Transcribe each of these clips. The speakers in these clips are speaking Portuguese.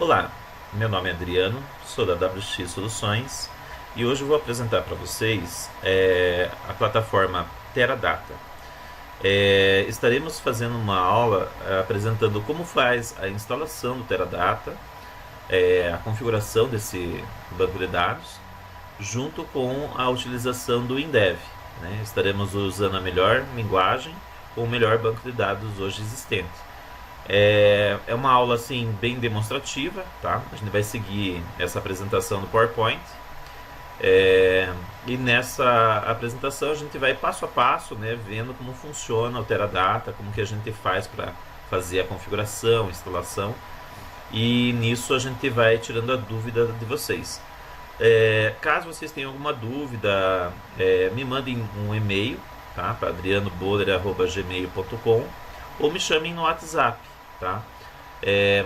Olá, meu nome é Adriano, sou da WX Soluções e hoje eu vou apresentar para vocês a plataforma Teradata. Estaremos fazendo uma aula apresentando como faz a instalação do Teradata, a configuração desse banco de dados, junto com a utilização do Indev, né? Estaremos usando a melhor linguagem com o melhor banco de dados hoje existente. É uma aula assim bem demonstrativa, tá? A gente vai seguir essa apresentação do PowerPoint. E nessa apresentação a gente vai passo a passo, né, vendo como funciona o Teradata, como que a gente faz para fazer a configuração, a instalação. E nisso a gente vai tirando a dúvida de vocês. Caso vocês tenham alguma dúvida, me mandem um e-mail, tá? Para adrianoboller@gmail.com ou me chamem no WhatsApp, tá?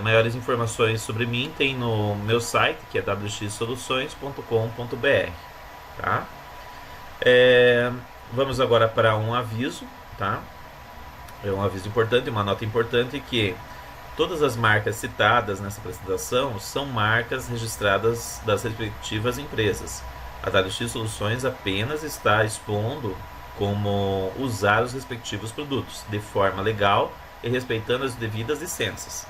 Maiores informações sobre mim tem no meu site, que é wxsoluções.com.br, tá? Vamos agora para um aviso, tá? É um aviso importante, uma nota importante, que todas as marcas citadas nessa apresentação são marcas registradas das respectivas empresas. A WX Soluções apenas está expondo como usar os respectivos produtos de forma legal e respeitando as devidas licenças.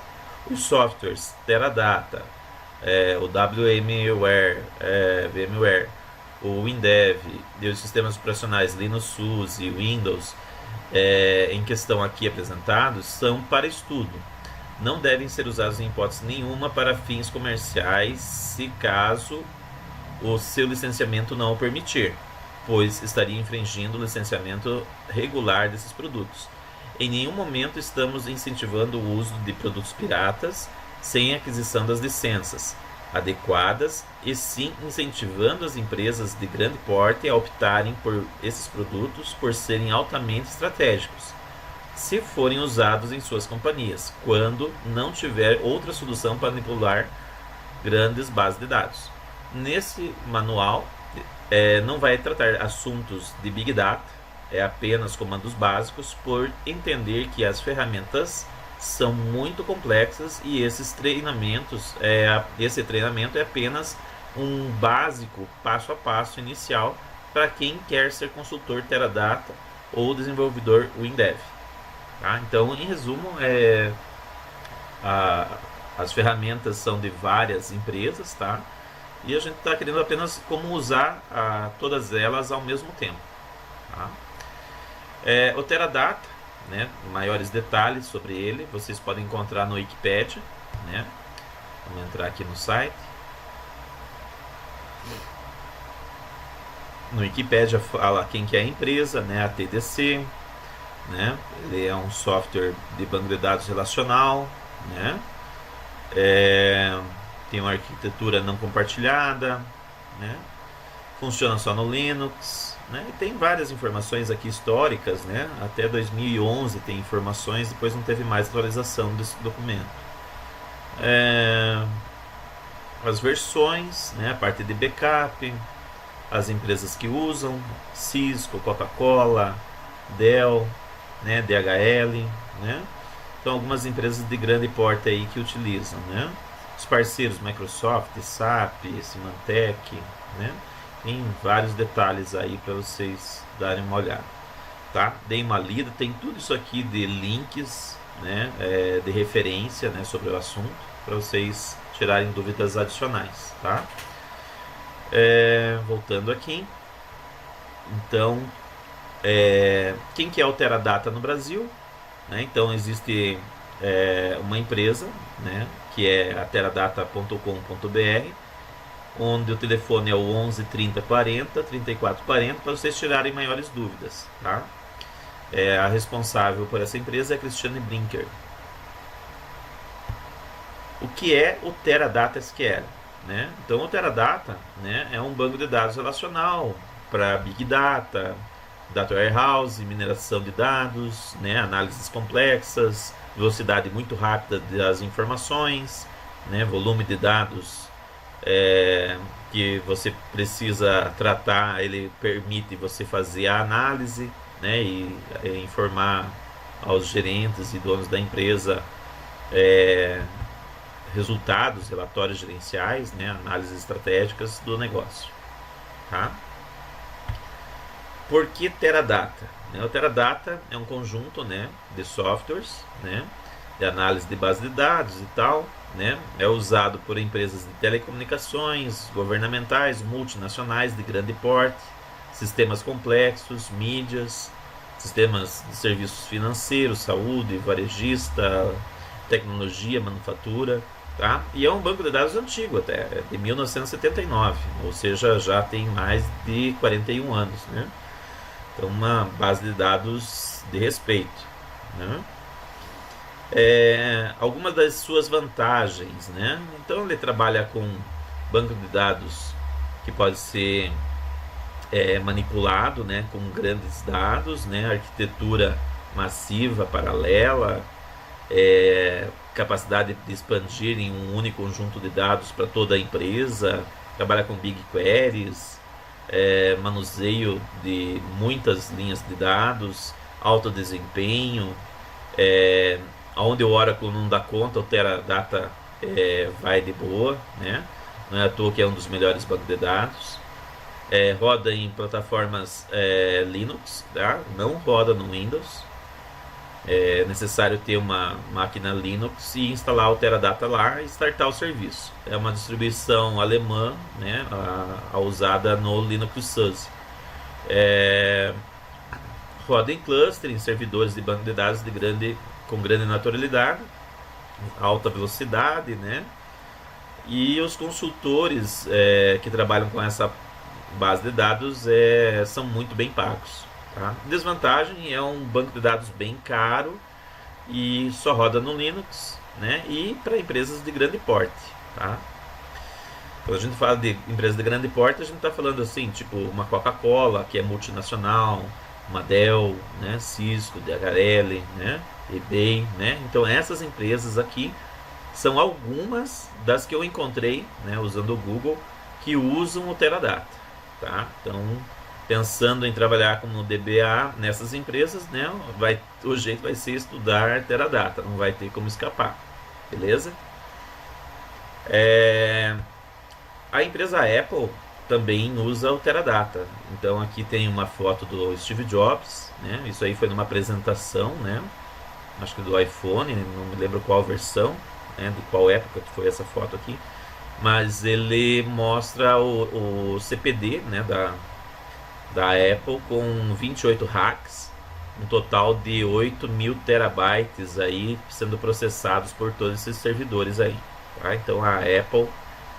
Os softwares Teradata, o VMware, o Indev e os sistemas operacionais Linux, SUSE e Windows em questão aqui apresentados são para estudo. Não devem ser usados em hipótese nenhuma para fins comerciais, se caso o seu licenciamento não o permitir, pois estaria infringindo o licenciamento regular desses produtos. Em nenhum momento estamos incentivando o uso de produtos piratas sem aquisição das licenças adequadas, e sim incentivando as empresas de grande porte a optarem por esses produtos por serem altamente estratégicos, se forem usados em suas companhias, quando não tiver outra solução para manipular grandes bases de dados. Nesse manual não vai tratar assuntos de Big Data, é apenas comandos básicos, por entender que as ferramentas são muito complexas e esse treinamento é apenas um básico passo a passo inicial para quem quer ser consultor Teradata ou desenvolvedor Windev. Tá? Então, em resumo, as ferramentas são de várias empresas, tá? E a gente está querendo apenas como usar todas elas ao mesmo tempo. Tá? O Teradata, né, maiores detalhes sobre ele, vocês podem encontrar no Wikipedia, né? Vamos entrar aqui no site. No Wikipedia fala quem que é a empresa, né, a TDC, né? Ele é um software de banco de dados relacional, né? Tem uma arquitetura não compartilhada, né? Funciona só no Linux, né? E tem várias informações aqui históricas, né? Até 2011 tem informações, depois não teve mais atualização desse documento. As versões, né? A parte de backup, as empresas que usam: Cisco, Coca-Cola, Dell, né? DHL, né? Então, algumas empresas de grande porte aí que utilizam, né? Os parceiros: Microsoft, SAP, Symantec, né? Tem vários detalhes aí para vocês darem uma olhada, tá? Deem uma lida, tem tudo isso aqui de links, né? De referência, né? Sobre o assunto, para vocês tirarem dúvidas adicionais, tá? Voltando aqui, então, quem que é o Teradata no Brasil, né? Então existe uma empresa, né, que é a teradata.com.br, onde o telefone é o 11 30 40 34 40, para vocês tirarem maiores dúvidas, tá? A responsável por essa empresa é a Cristiane Brinker. O que é o Teradata SQL, né? Então, o Teradata, né, é um banco de dados relacional para Big Data, Data Warehouse, mineração de dados, né, análises complexas, velocidade muito rápida das informações, né, volume de dados que você precisa tratar, ele permite você fazer a análise, né, e informar aos gerentes e donos da empresa resultados, relatórios gerenciais, né, análises estratégicas do negócio. Tá? Por que Teradata? O Teradata é um conjunto, né, de softwares, né, de análise de base de dados e tal, né, é usado por empresas de telecomunicações, governamentais, multinacionais de grande porte, sistemas complexos, mídias, sistemas de serviços financeiros, saúde, varejista, tecnologia, manufatura, tá? E é um banco de dados antigo até, de 1979, ou seja, já tem mais de 41 anos, né? Então, uma base de dados de respeito, né? Algumas das suas vantagens, né? Então, ele trabalha com banco de dados que pode ser manipulado, né, com grandes dados, né, arquitetura massiva, paralela, capacidade de expandir em um único conjunto de dados para toda a empresa, trabalha com big queries, manuseio de muitas linhas de dados, alto desempenho, onde o Oracle não dá conta, o Teradata vai de boa, né? Não é à toa que é um dos melhores bancos de dados. Roda em plataformas Linux, tá? Não roda no Windows. É necessário ter uma máquina Linux e instalar o Teradata lá e startar o serviço. É uma distribuição alemã, né, usada no Linux SUSE. Roda em cluster, em servidores de banco de dados com grande naturalidade, alta velocidade, né? E os consultores que trabalham com essa base de dados são muito bem pagos. Tá? Desvantagem, é um banco de dados bem caro e só roda no Linux, né? E para empresas de grande porte. Tá? Quando a gente fala de empresas de grande porte, a gente está falando assim, tipo uma Coca-Cola, que é multinacional, uma Dell, né? Cisco, DHL, né? eBay, né? Então essas empresas aqui são algumas das que eu encontrei, né, usando o Google, que usam o Teradata. Tá? Então, pensando em trabalhar como DBA nessas empresas, né, o jeito vai ser estudar Teradata, não vai ter como escapar, beleza? A empresa Apple também usa o Teradata. Então aqui tem uma foto do Steve Jobs, né? Isso aí foi numa apresentação, né? Acho que do iPhone, não me lembro qual versão, né? De qual época que foi essa foto aqui. Mas ele mostra o CPD, né, da Apple com 28 racks, um total de 8.000 terabytes aí sendo processados por todos esses servidores aí. Tá? Então a Apple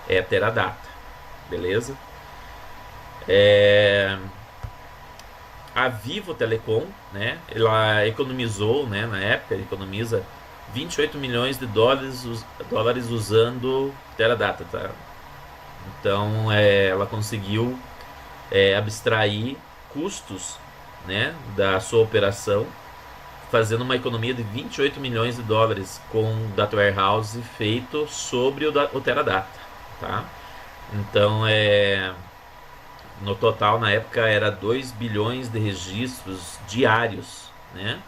é Teradata, beleza? A Vivo Telecom, né, ela economizou, né, na época, economiza 28 milhões de dólares usando Teradata, tá? Então ela conseguiu abstrair custos, né, da sua operação, fazendo uma economia de 28 milhões de dólares com o Data Warehouse feito sobre o Teradata, tá? Então no total na época era 2 bilhões de registros diários, né?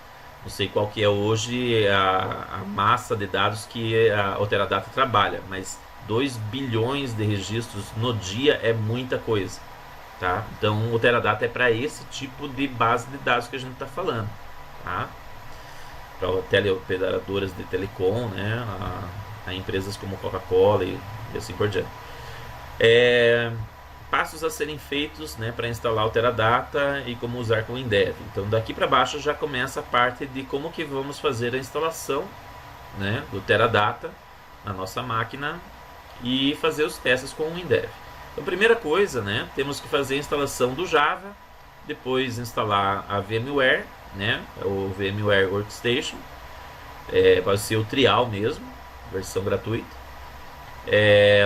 Não sei qual que é hoje a massa de dados que o Teradata trabalha, mas 2 bilhões de registros no dia é muita coisa, tá? Então o Teradata é para esse tipo de base de dados que a gente está falando, tá? Para teleoperadoras de telecom, né? A empresas como Coca-Cola e assim por diante. Passos a serem feitos, né, para instalar o Teradata e como usar com o Indev. Então daqui para baixo já começa a parte de como que vamos fazer a instalação, né, do Teradata na nossa máquina e fazer os testes com o Indev. Então primeira coisa, né, temos que fazer a instalação do Java, depois instalar a VMware, né, o VMware Workstation, pode ser o trial mesmo, versão gratuita.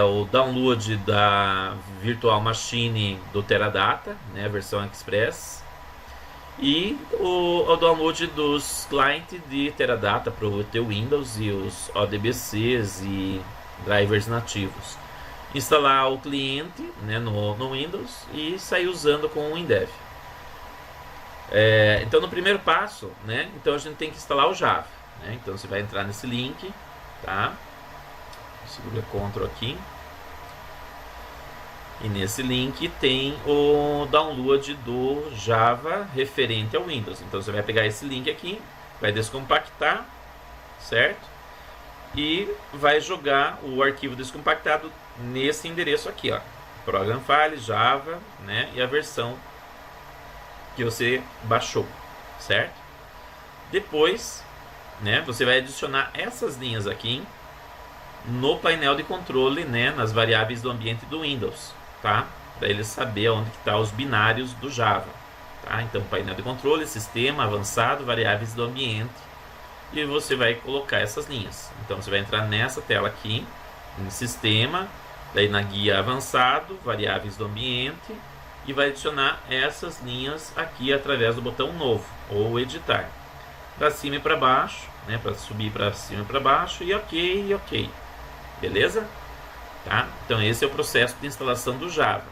O download da Virtual Machine do Teradata, né, versão Express, e o download dos clientes de Teradata para o teu Windows e os ODBCs e drivers nativos. Instalar o cliente, né, no Windows e sair usando com o Indev. Então no primeiro passo, né, então a gente tem que instalar o Java, né? Então você vai entrar nesse link, tá? Segura Ctrl aqui. E nesse link tem o download do Java referente ao Windows. Então você vai pegar esse link aqui, vai descompactar, certo? E vai jogar o arquivo descompactado nesse endereço aqui, ó. Program File, Java, né? E a versão que você baixou, certo? Depois, né, você vai adicionar essas linhas aqui no painel de controle, né, nas variáveis do ambiente do Windows, tá? Para ele saber onde que tá os binários do Java, tá? Então, painel de controle, sistema, avançado, variáveis do ambiente, e você vai colocar essas linhas. Então, você vai entrar nessa tela aqui, em sistema, daí na guia avançado, variáveis do ambiente, e vai adicionar essas linhas aqui através do botão novo, ou editar. Para cima e para baixo, né, para subir para cima e para baixo, e ok, e ok. Beleza? Tá? Então esse é o processo de instalação do Java.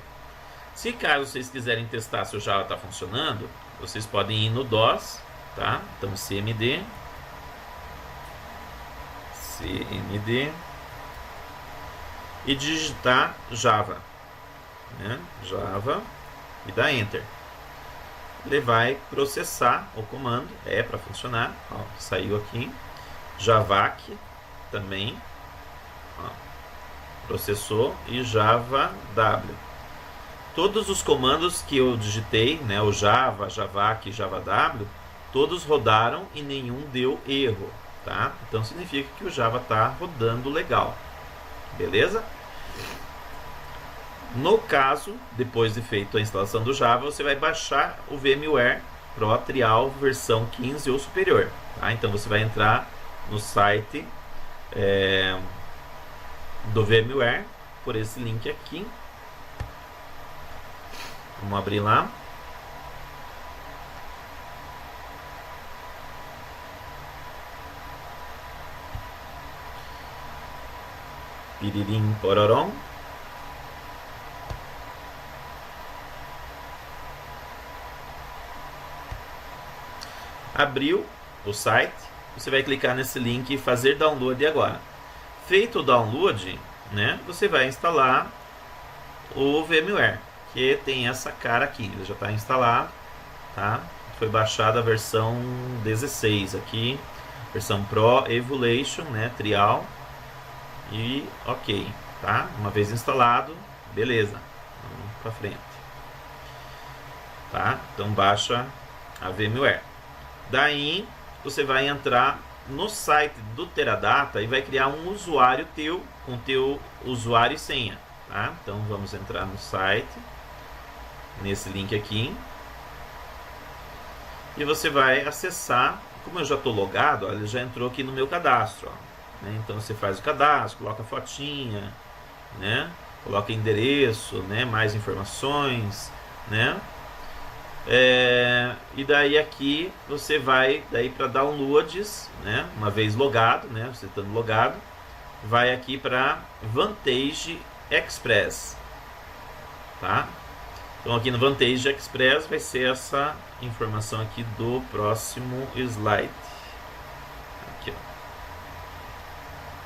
Se caso vocês quiserem testar se o Java está funcionando, vocês podem ir no DOS, tá? Então cmd e digitar Java, né? Java e dar Enter. Ele vai processar o comando, para funcionar, ó, saiu aqui, javac também, ó, processou, e javaw. Todos os comandos que eu digitei, né, o java, javac e javaw, todos rodaram e nenhum deu erro, tá? Então significa que o Java está rodando legal, beleza? No caso, depois de feito a instalação do Java, você vai baixar o VMware Pro Trial versão 15 ou superior, tá? Então você vai entrar no site do VMware por esse link aqui. Vamos abrir lá. Piririm pororom. Abriu o site, você vai clicar nesse link e fazer download agora. Feito o download, né, você vai instalar o VMware, que tem essa cara aqui, ele já está instalado, tá? Foi baixada a versão 16 aqui, versão Pro Evolution, né, Trial, e ok, tá? Uma vez instalado, beleza, vamos para frente, tá? Então baixa a VMware. Daí você vai entrar no site do Teradata e vai criar um usuário teu com teu usuário e senha, tá? Então vamos entrar no site, nesse link aqui, e você vai acessar. Como eu já estou logado, ele já entrou aqui no meu cadastro, ó, né? Então você faz o cadastro, coloca a fotinha, né? Coloca endereço, né? Mais informações, né? E daí aqui você vai daí para downloads, né? Uma vez logado, né? Você estando logado, vai aqui para Vantage Express, tá? Então aqui no Vantage Express vai ser essa informação aqui do próximo slide. Aqui, ó.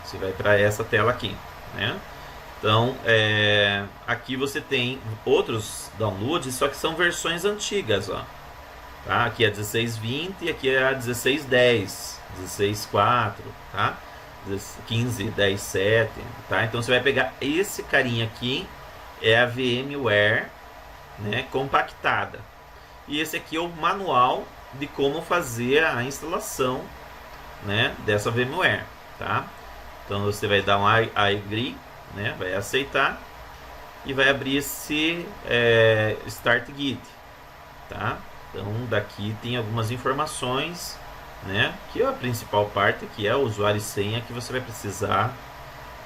Você vai para essa tela aqui, né? Então, aqui você tem outros downloads, só que são versões antigas, ó. Tá? Aqui é 16.20 e aqui é a 16.10, 16.4, tá? 15.10.7, tá? Então você vai pegar esse carinha aqui, é a VMware, né, compactada. E esse aqui é o manual de como fazer a instalação, né, dessa VMware, tá? Então você vai dar um I agree, né, vai aceitar e vai abrir esse Start Git, tá? Então daqui tem algumas informações, né, que é a principal parte, que é o usuário e senha que você vai precisar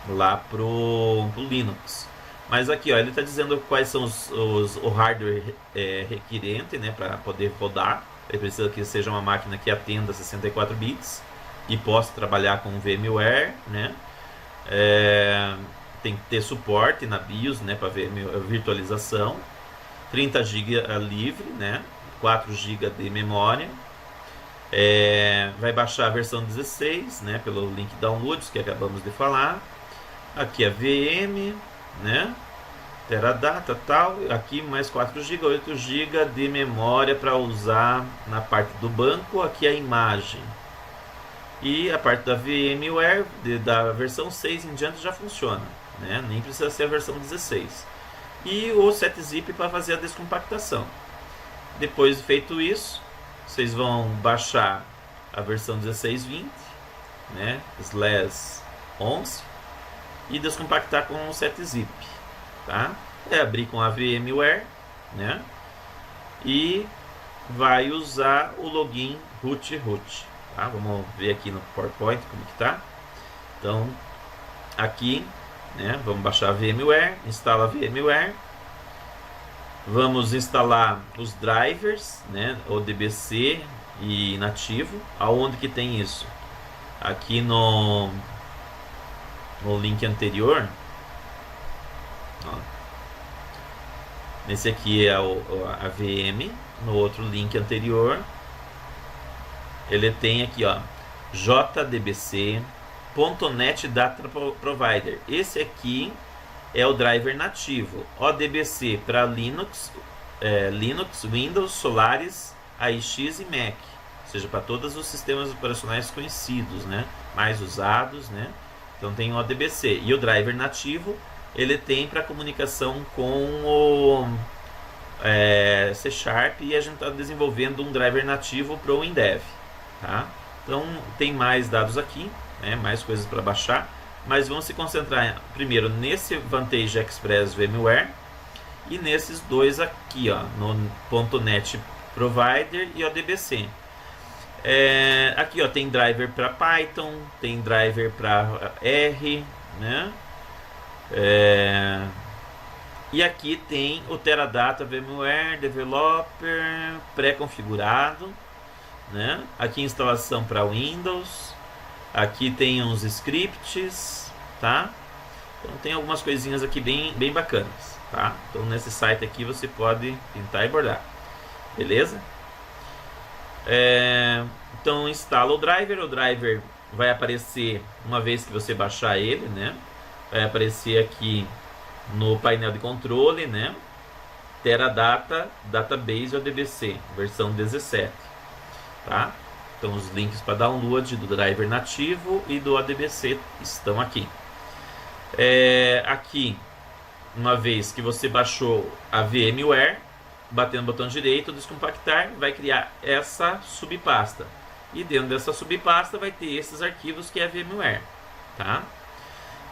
lá pro Linux. Mas aqui, ó, ele está dizendo quais são o hardware requerente, né, para poder rodar. Ele precisa que seja uma máquina que atenda 64 bits e possa trabalhar com VMware, né? Tem que ter suporte na BIOS, né, para virtualização, 30 GB livre, né, 4 GB de memória, vai baixar a versão 16, né, pelo link downloads que acabamos de falar. Aqui a VM, né? Teradata tal, aqui mais 4 GB, 8 GB de memória para usar na parte do banco. Aqui a imagem e a parte da VMware da versão 6 em diante já funciona, né? Nem precisa ser a versão 16. E o setzip para fazer a descompactação. Depois de feito isso, vocês vão baixar a versão 16.20, né? /11 e descompactar com o setzip, tá? É abrir com a VMware, né? E vai usar o login root. Tá? Vamos ver aqui no PowerPoint como que tá. Então, aqui, né? Vamos baixar a VMware, instala a VMware. Vamos instalar os drivers, né? ODBC e nativo. Aonde que tem isso? Aqui no link anterior. Ó. Nesse aqui é a VM. No outro link anterior, ele tem aqui, ó, JDBC.NET Data Provider. Esse aqui é o driver nativo. ODBC para Linux, Windows, Solaris, AIX e Mac. Ou seja, para todos os sistemas operacionais conhecidos, né? Mais usados, né? Então tem o ODBC. E o driver nativo, ele tem para comunicação com o C# e a gente está desenvolvendo um driver nativo para o WinDev, tá? Então tem mais dados aqui, né? Mais coisas para baixar, mas vamos se concentrar primeiro nesse Vantage Express VMware e nesses dois aqui, ó, no .NET Provider e ODBC. Aqui, ó, tem driver para Python, tem driver para R, né? E aqui tem o Teradata VMware Developer pré-configurado, né? Aqui instalação para Windows. Aqui tem uns scripts, tá? Então tem algumas coisinhas aqui bem bacanas, tá? Então nesse site aqui você pode pintar e bordar, beleza? Então instala o driver vai aparecer uma vez que você baixar ele, né? Vai aparecer aqui no painel de controle, né? Teradata Database ODBC, versão 17, tá? Então os links para download do driver nativo e do ODBC estão aqui. Aqui, uma vez que você baixou a VMware, batendo no botão direito, descompactar, vai criar essa subpasta. E dentro dessa subpasta vai ter esses arquivos que é a VMware, tá?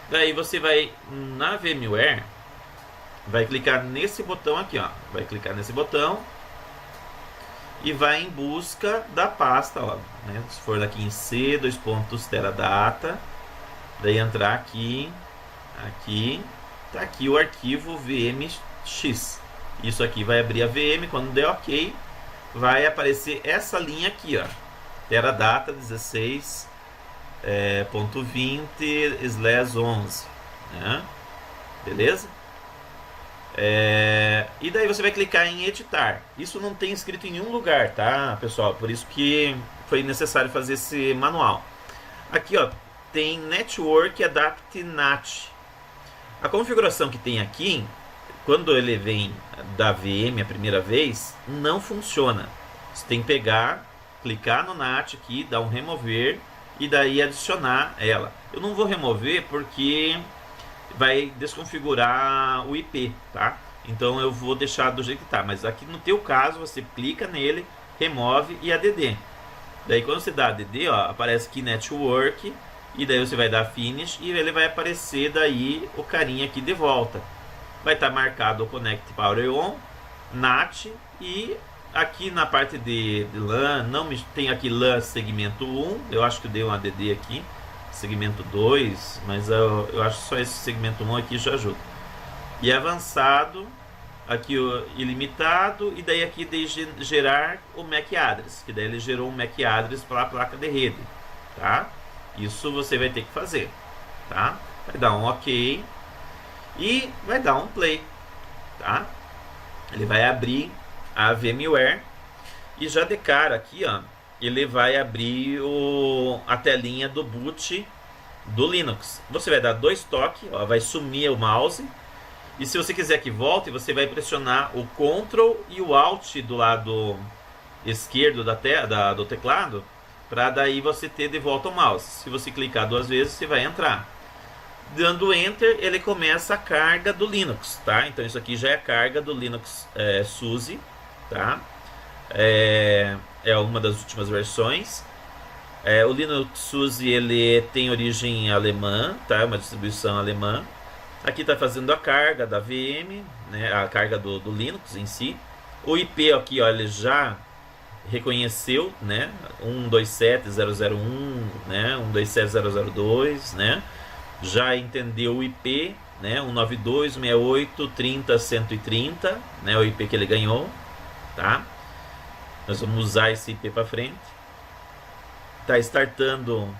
Daí você vai na VMware, vai clicar nesse botão aqui, ó. Vai clicar nesse botão e vai em busca da pasta, ó, né? Se for aqui em C, Teradata, daí entrar aqui, tá aqui o arquivo VMX. Isso aqui vai abrir a VM, quando der OK, vai aparecer essa linha aqui, ó. Teradata 16.20/11, né? Beleza? E daí você vai clicar em editar. Isso não tem escrito em nenhum lugar, tá, pessoal? Por isso que foi necessário fazer esse manual. Aqui, ó, tem Network Adapt NAT. A configuração que tem aqui, quando ele vem da VM a primeira vez, não funciona. Você tem que pegar, clicar no NAT aqui, dar um remover e daí adicionar ela. Eu não vou remover porque vai desconfigurar o IP, tá? Então eu vou deixar do jeito que tá, mas aqui no teu caso você clica nele, remove e ADD. Daí quando você dá ADD, ó, aparece aqui Network e daí você vai dar Finish e ele vai aparecer daí o carinha aqui de volta. Vai estar marcado o Connect Power On, NAT e aqui na parte de LAN, não tem aqui LAN segmento 1, eu acho que eu dei um ADD aqui, segmento 2, mas eu acho que só esse segmento 1 aqui já ajuda. E avançado, aqui o ilimitado, e daí aqui de gerar o MAC address, que daí ele gerou um MAC address para a placa de rede, tá? Isso você vai ter que fazer, tá? Vai dar um OK e vai dar um play, tá? Ele vai abrir a VMware e já de cara aqui, ó, ele vai abrir a telinha do boot do Linux. Você vai dar 2 toques, ó, vai sumir o mouse. E se você quiser que volte, você vai pressionar o Ctrl e o Alt do lado esquerdo do teclado, para daí você ter de volta o mouse. Se você clicar 2 vezes, você vai entrar. Dando Enter, ele começa a carga do Linux, tá? Então isso aqui já é a carga do Linux SUSE, tá? É uma das últimas versões. O Linux SUSE ele tem origem alemã, tá? É uma distribuição alemã. Aqui está fazendo a carga da VM, né? A carga do Linux em si. O IP aqui, ó, ele já reconheceu, né? 127.0.0.1, né? 127.0.0.2, né? Já entendeu o IP, né? 192.168.30.130, né? O IP que ele ganhou, tá? Nós vamos usar esse IP para frente. Está startando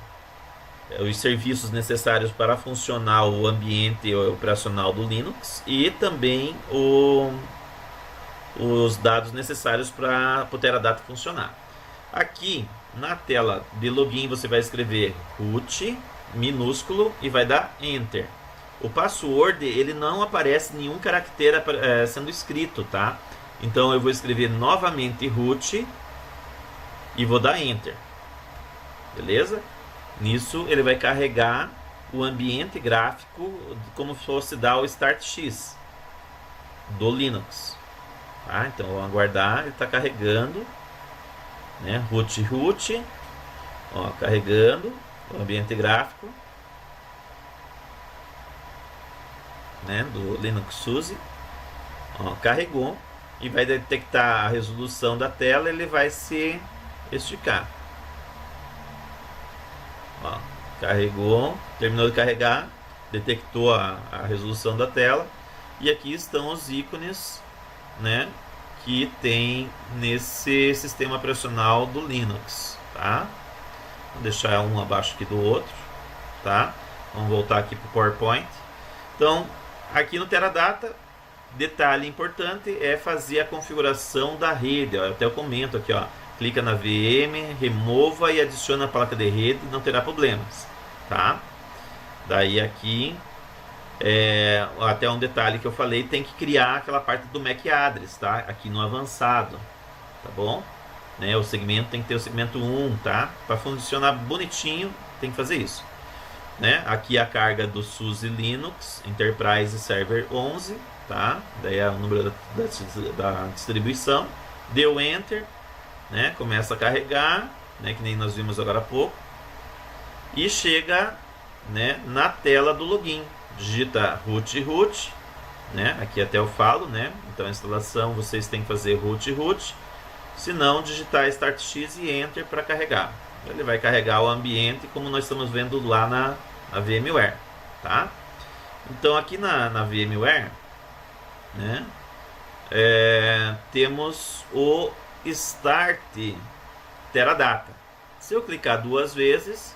os serviços necessários para funcionar o ambiente operacional do Linux e também os dados necessários para o Teradata funcionar. Aqui na tela de login você vai escrever root minúsculo e vai dar Enter. O password ele não aparece nenhum caractere sendo escrito, tá? Então eu vou escrever novamente root e vou dar Enter. Beleza? Nisso ele vai carregar o ambiente gráfico como se fosse dar o Start X do Linux. Tá? Então vamos aguardar, ele está carregando, né? Root, ó, carregando o ambiente gráfico, né? Do Linux SUSE. Ó, carregou e vai detectar a resolução da tela, ele vai se esticar. Ó, carregou, terminou de carregar, detectou a resolução da tela e aqui estão os ícones, né, que tem nesse sistema operacional do Linux, tá? Vou deixar um abaixo aqui do outro, tá? Vamos voltar aqui para o PowerPoint. Então, aqui no Teradata, detalhe importante é fazer a configuração da rede. Ó, eu até comento aqui, ó. Clica na VM, remova e adiciona a placa de rede, não terá problemas, tá? Daí aqui, até um detalhe que eu falei, tem que criar aquela parte do MAC address, tá? Aqui no avançado, tá bom? Né? O segmento tem que ter o segmento 1, tá? Para funcionar bonitinho, tem que fazer isso. Né? Aqui a carga do SUSE Linux Enterprise Server 11, tá? Daí é o número da distribuição. Deu Enter. Né, começa a carregar, né, que nem nós vimos agora há pouco, e chega, né, na tela do login. Digita root, né, aqui até eu falo, né, então a instalação vocês têm que fazer root, se não digitar Start X e Enter para carregar. Ele vai carregar o ambiente como nós estamos vendo lá na VMware, tá? Então aqui na VMware, né, temos o Start Teradata. Se eu clicar 2 vezes,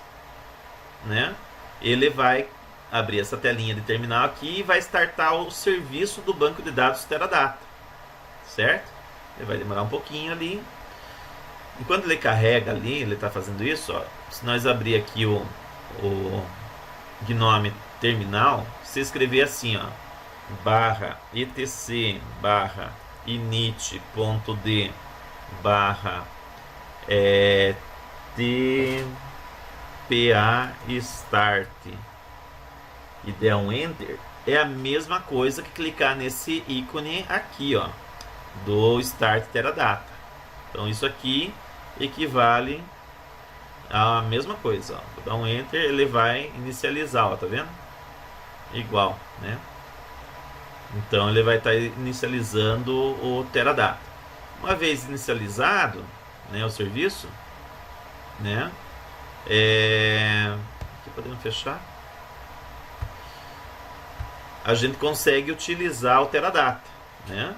né, ele vai abrir essa telinha de terminal aqui e vai startar o serviço do banco de dados Teradata, certo? Ele vai demorar um pouquinho ali. Enquanto ele carrega ali, ele está fazendo isso, ó, se nós abrir aqui o GNOME terminal, se escrever assim, ó, /etc /init.d /tpa start e der um Enter, é a mesma coisa que clicar nesse ícone aqui, ó, do Start Teradata. Então isso aqui equivale a mesma coisa, ó. Vou dar um Enter, ele vai inicializar, ó, tá vendo? Igual, né? Então ele vai estar inicializando o Teradata. Uma vez inicializado, né, o serviço, né, aqui podemos fechar, a gente consegue utilizar o Teradata, né?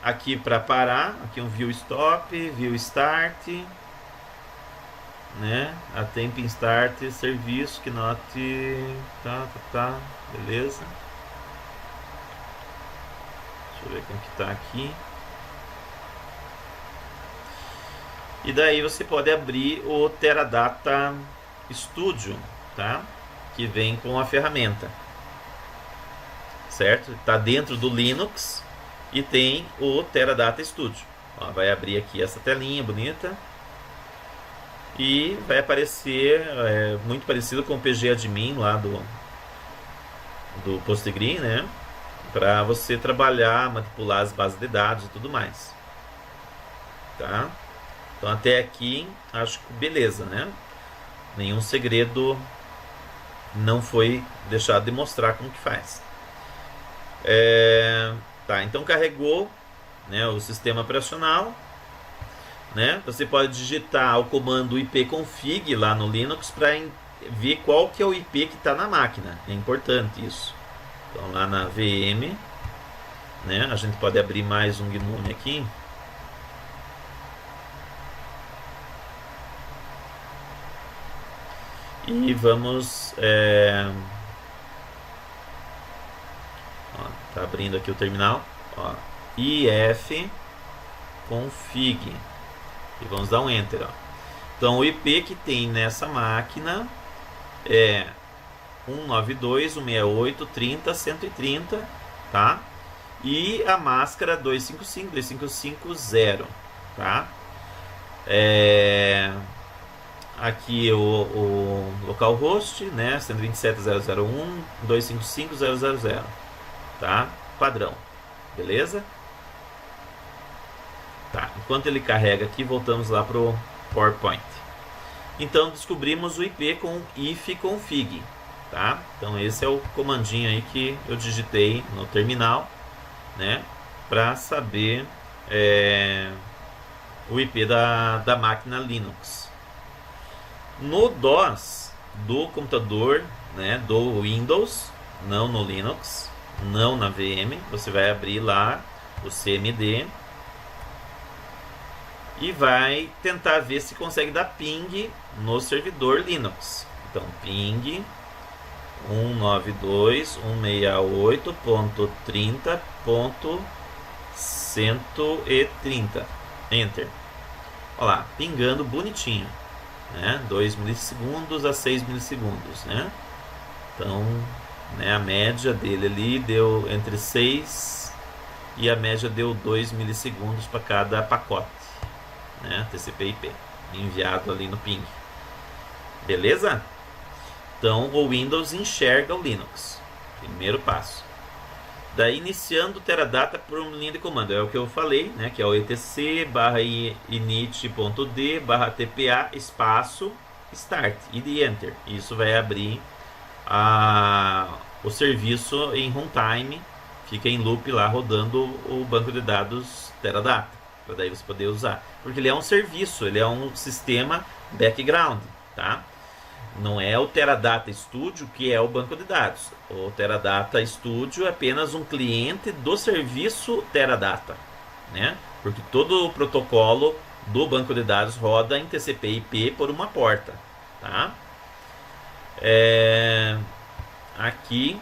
Aqui para parar, aqui um View Stop, View Start, né? A Temp Start, serviço que note, tá, beleza. Deixa eu ver como que tá aqui. E daí você pode abrir o Teradata Studio, tá? Que vem com a ferramenta, certo? Está dentro do Linux e tem o Teradata Studio. Ó, vai abrir aqui essa telinha bonita e vai aparecer muito parecido com o PGAdmin lá do Postgre, né? Para você trabalhar, manipular as bases de dados e tudo mais, tá? Então até aqui acho que beleza, né? Nenhum segredo não foi deixado de mostrar como que faz. Tá, então carregou, né, o sistema operacional, né? Você pode digitar o comando ipconfig lá no Linux para ver qual que é o IP que está na máquina. É importante isso. Então lá na VM, né, a gente pode abrir mais um GNOME aqui. E vamos... tá abrindo aqui o terminal. Ó, ifconfig. E vamos dar um Enter. Ó. Então o IP que tem nessa máquina é 192.168.30.130, tá? E a máscara 255.255.0, tá? Aqui o localhost, né? 127.001.255.000, tá? Padrão, beleza? Tá, enquanto ele carrega aqui, voltamos lá pro PowerPoint. Então descobrimos o IP com ifconfig, tá? Então esse é o comandinho aí que eu digitei no terminal, né? Para saber o IP da máquina Linux. No DOS do computador, né, do Windows, não no Linux, não na VM, você vai abrir lá o CMD e vai tentar ver se consegue dar ping no servidor Linux. Então ping 192.168.30.130, Enter. Olha lá, pingando bonitinho, né? 2 milissegundos a 6 milissegundos, né? Então, né, a média dele ali deu entre 6 e a média deu 2 milissegundos para cada pacote, né, TCP/IP enviado ali no ping. Beleza? Então o Windows enxerga o Linux. Primeiro passo. Daí iniciando o Teradata por uma linha de comando. É o que eu falei, né? Que é o etc/init.d/tpa espaço start e de enter. Isso vai abrir o serviço em runtime. Fica em loop lá rodando o banco de dados Teradata. Para daí você poder usar. Porque ele é um serviço, ele é um sistema background, tá? Não é o Teradata Studio que é o banco de dados. O Teradata Studio é apenas um cliente do serviço Teradata, né? Porque todo o protocolo do banco de dados roda em TCP/IP por uma porta, tá? Aqui,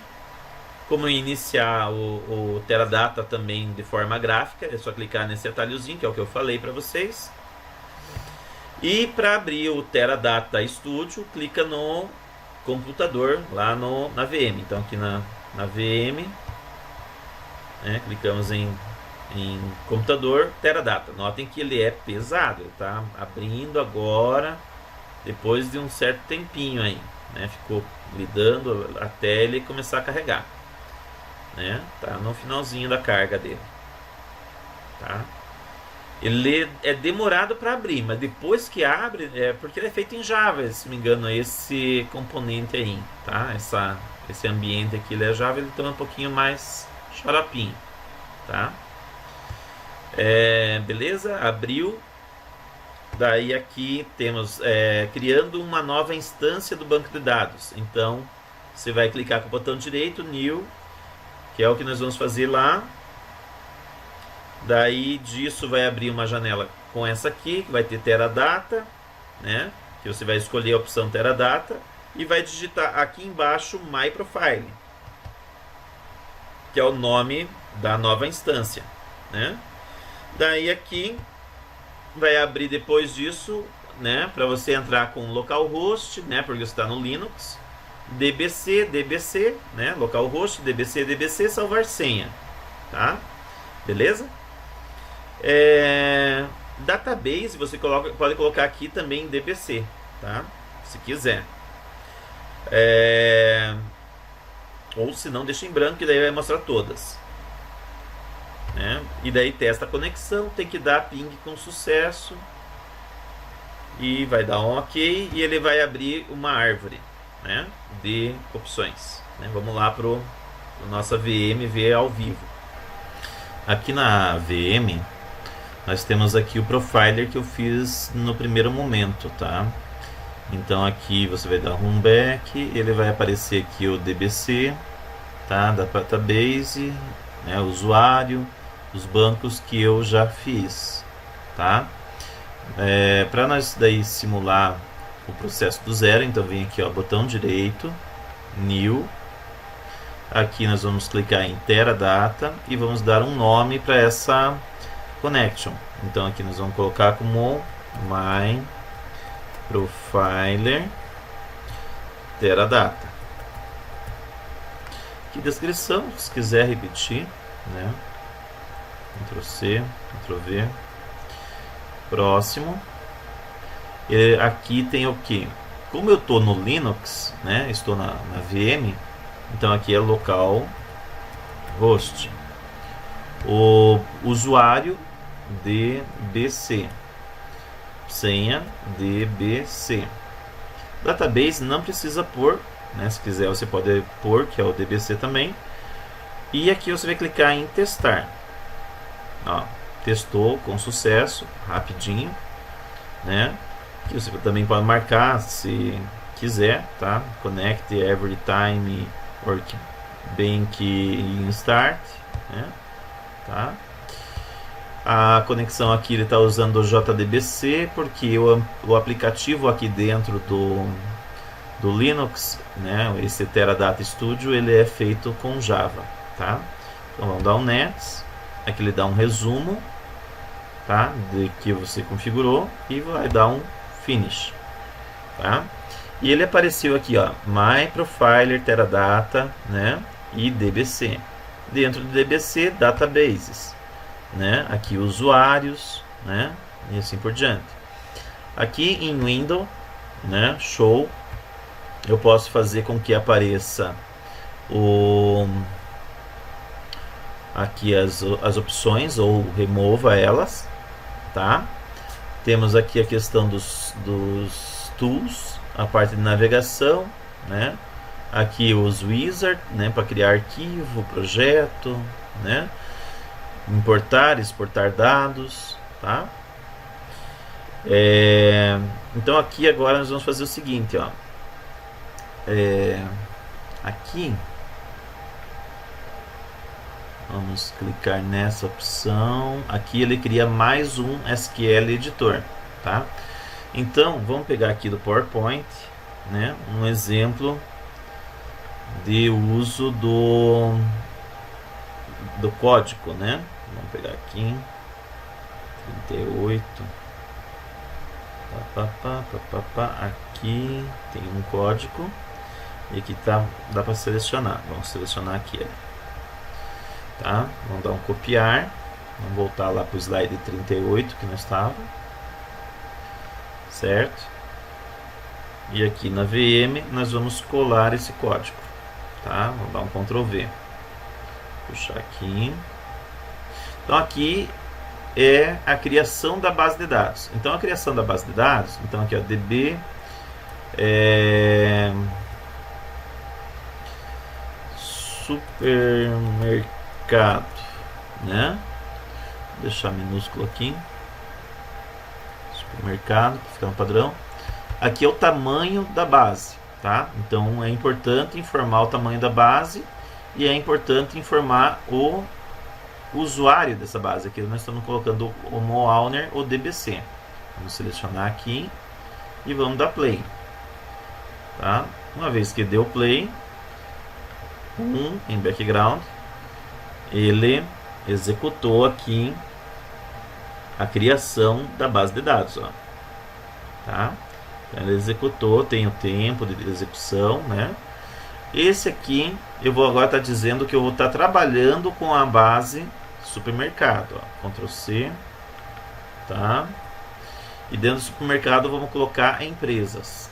como iniciar o Teradata também de forma gráfica, é só clicar nesse atalhozinho, que é o que eu falei para vocês. E para abrir o Teradata Studio, clica no computador lá na VM. Então aqui na VM, né, clicamos em computador Teradata. Notem que ele é pesado, ele está abrindo agora depois de um certo tempinho aí, né? Ficou lidando até ele começar a carregar, né? Tá no finalzinho da carga dele, tá? Ele é demorado para abrir, mas depois que abre, porque ele é feito em Java, se não me engano, esse componente aí, tá? Esse ambiente aqui, ele é Java, ele tem um pouquinho mais xaropinho, tá? Beleza? Abriu. Daí aqui temos criando uma nova instância do banco de dados. Então, você vai clicar com o botão direito, New, que é o que nós vamos fazer lá. Daí disso vai abrir uma janela com essa aqui, que vai ter Teradata, né? Que você vai escolher a opção Teradata e vai digitar aqui embaixo My Profile, que é o nome da nova instância, né? Daí aqui vai abrir depois disso né, para você entrar com localhost, né, porque você está no Linux, dbc, né, localhost, dbc, salvar senha, tá? Beleza? Database você pode colocar aqui também dbc, tá? Se quiser. Ou se não, deixa em branco, que daí vai mostrar todas, né? E daí testa a conexão, tem que dar ping com sucesso e vai dar um ok, e ele vai abrir uma árvore, né, de opções, né? Vamos lá pro nossa VM ver ao vivo. Aqui na VM nós temos aqui o profiler que eu fiz no primeiro momento, tá? Então aqui você vai dar home back, ele vai aparecer aqui o DBC, tá? Da database, né? O usuário, os bancos que eu já fiz, tá? Para nós daí simular o processo do zero, então vem aqui, ó, botão direito, new. Aqui nós vamos clicar em Teradata e vamos dar um nome para essa connection. Então aqui nós vamos colocar como my profiler Teradata. Aqui descrição, se quiser repetir, né? Ctrl C, Ctrl V. Próximo. Aqui tem o que? Como eu estou no Linux, né? Estou na VM, então aqui é local host. O usuário DBC, senha DBC. Database não precisa pôr, né? Se quiser você pode pôr, que é o DBC também. E aqui você vai clicar em testar. Ó, testou com sucesso, rapidinho, né? Aqui você também pode marcar se quiser, tá? Connect every time Workbench in start, né? Tá? A conexão aqui ele está usando o JDBC porque o aplicativo aqui dentro do Linux, né? Esse Teradata Studio, ele é feito com Java, tá? Então vamos dar um next, aqui ele dá um resumo, tá? De que você configurou e vai dar um finish, tá? E ele apareceu aqui, ó, My Profiler Teradata, né? E DBC. Dentro do DBC, databases, né? Aqui usuários, né? E assim por diante. Aqui em Windows, né? Show, eu posso fazer com que apareça aqui as opções ou remova elas, tá? Temos aqui a questão dos tools, a parte de navegação, né? Aqui os wizard, né, para criar arquivo, projeto, né? Importar, exportar dados, tá? Então aqui agora nós vamos fazer o seguinte, ó. Aqui vamos clicar nessa opção. Aqui ele cria mais um SQL editor, tá? Então vamos pegar aqui do PowerPoint, né, um exemplo de uso do código, né? Vamos pegar aqui 38. Aqui tem um código e aqui dá para selecionar. Vamos selecionar aqui, tá? Vamos dar um copiar. Vamos voltar lá para o slide 38 que nós estava, certo? E aqui na VM nós vamos colar esse código, tá? Vamos dar um Ctrl V, puxar aqui. Então aqui é a criação da base de dados. Então a criação da base de dados, então aqui ó, DB supermercado, né? Vou deixar minúsculo aqui, supermercado, para ficar no padrão. Aqui é o tamanho da base, tá? Então é importante informar o tamanho da base e é importante informar o usuário dessa base. Aqui nós estamos colocando o owner ou DBC. Vamos selecionar aqui e vamos dar play, tá? Uma vez que deu play, em background, ele executou aqui a criação da base de dados, ó. tá? Então, ele executou, tem o tempo de execução, né? Esse aqui, eu vou agora estar dizendo que eu vou estar trabalhando com a base supermercado, ó. Ctrl C, tá? E dentro do supermercado vamos colocar empresas,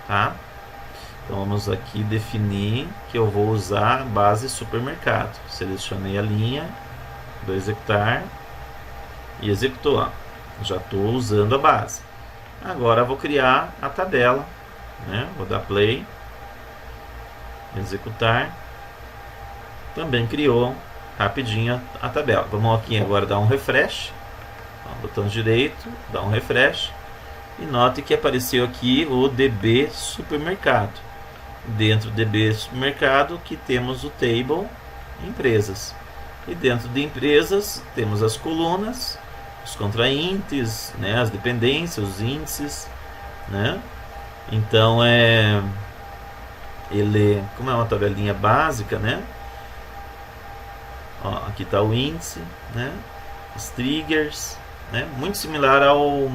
tá? Então vamos aqui definir que eu vou usar a base supermercado. Selecionei a linha, vou executar e executou, ó. Já estou usando a base. Agora vou criar a tabela, né? Vou dar play, executar. Também criou rapidinho a tabela. Vamos aqui agora dar um refresh, botão direito, dar um refresh e note que apareceu aqui o DB supermercado. Dentro do DB supermercado que temos o table empresas, e dentro de empresas temos as colunas, os contraíndices, né, as dependências, os índices, né? Então ele, como é uma tabelinha básica, né? Ó, aqui está o índice, né? Os triggers, né? Muito similar ao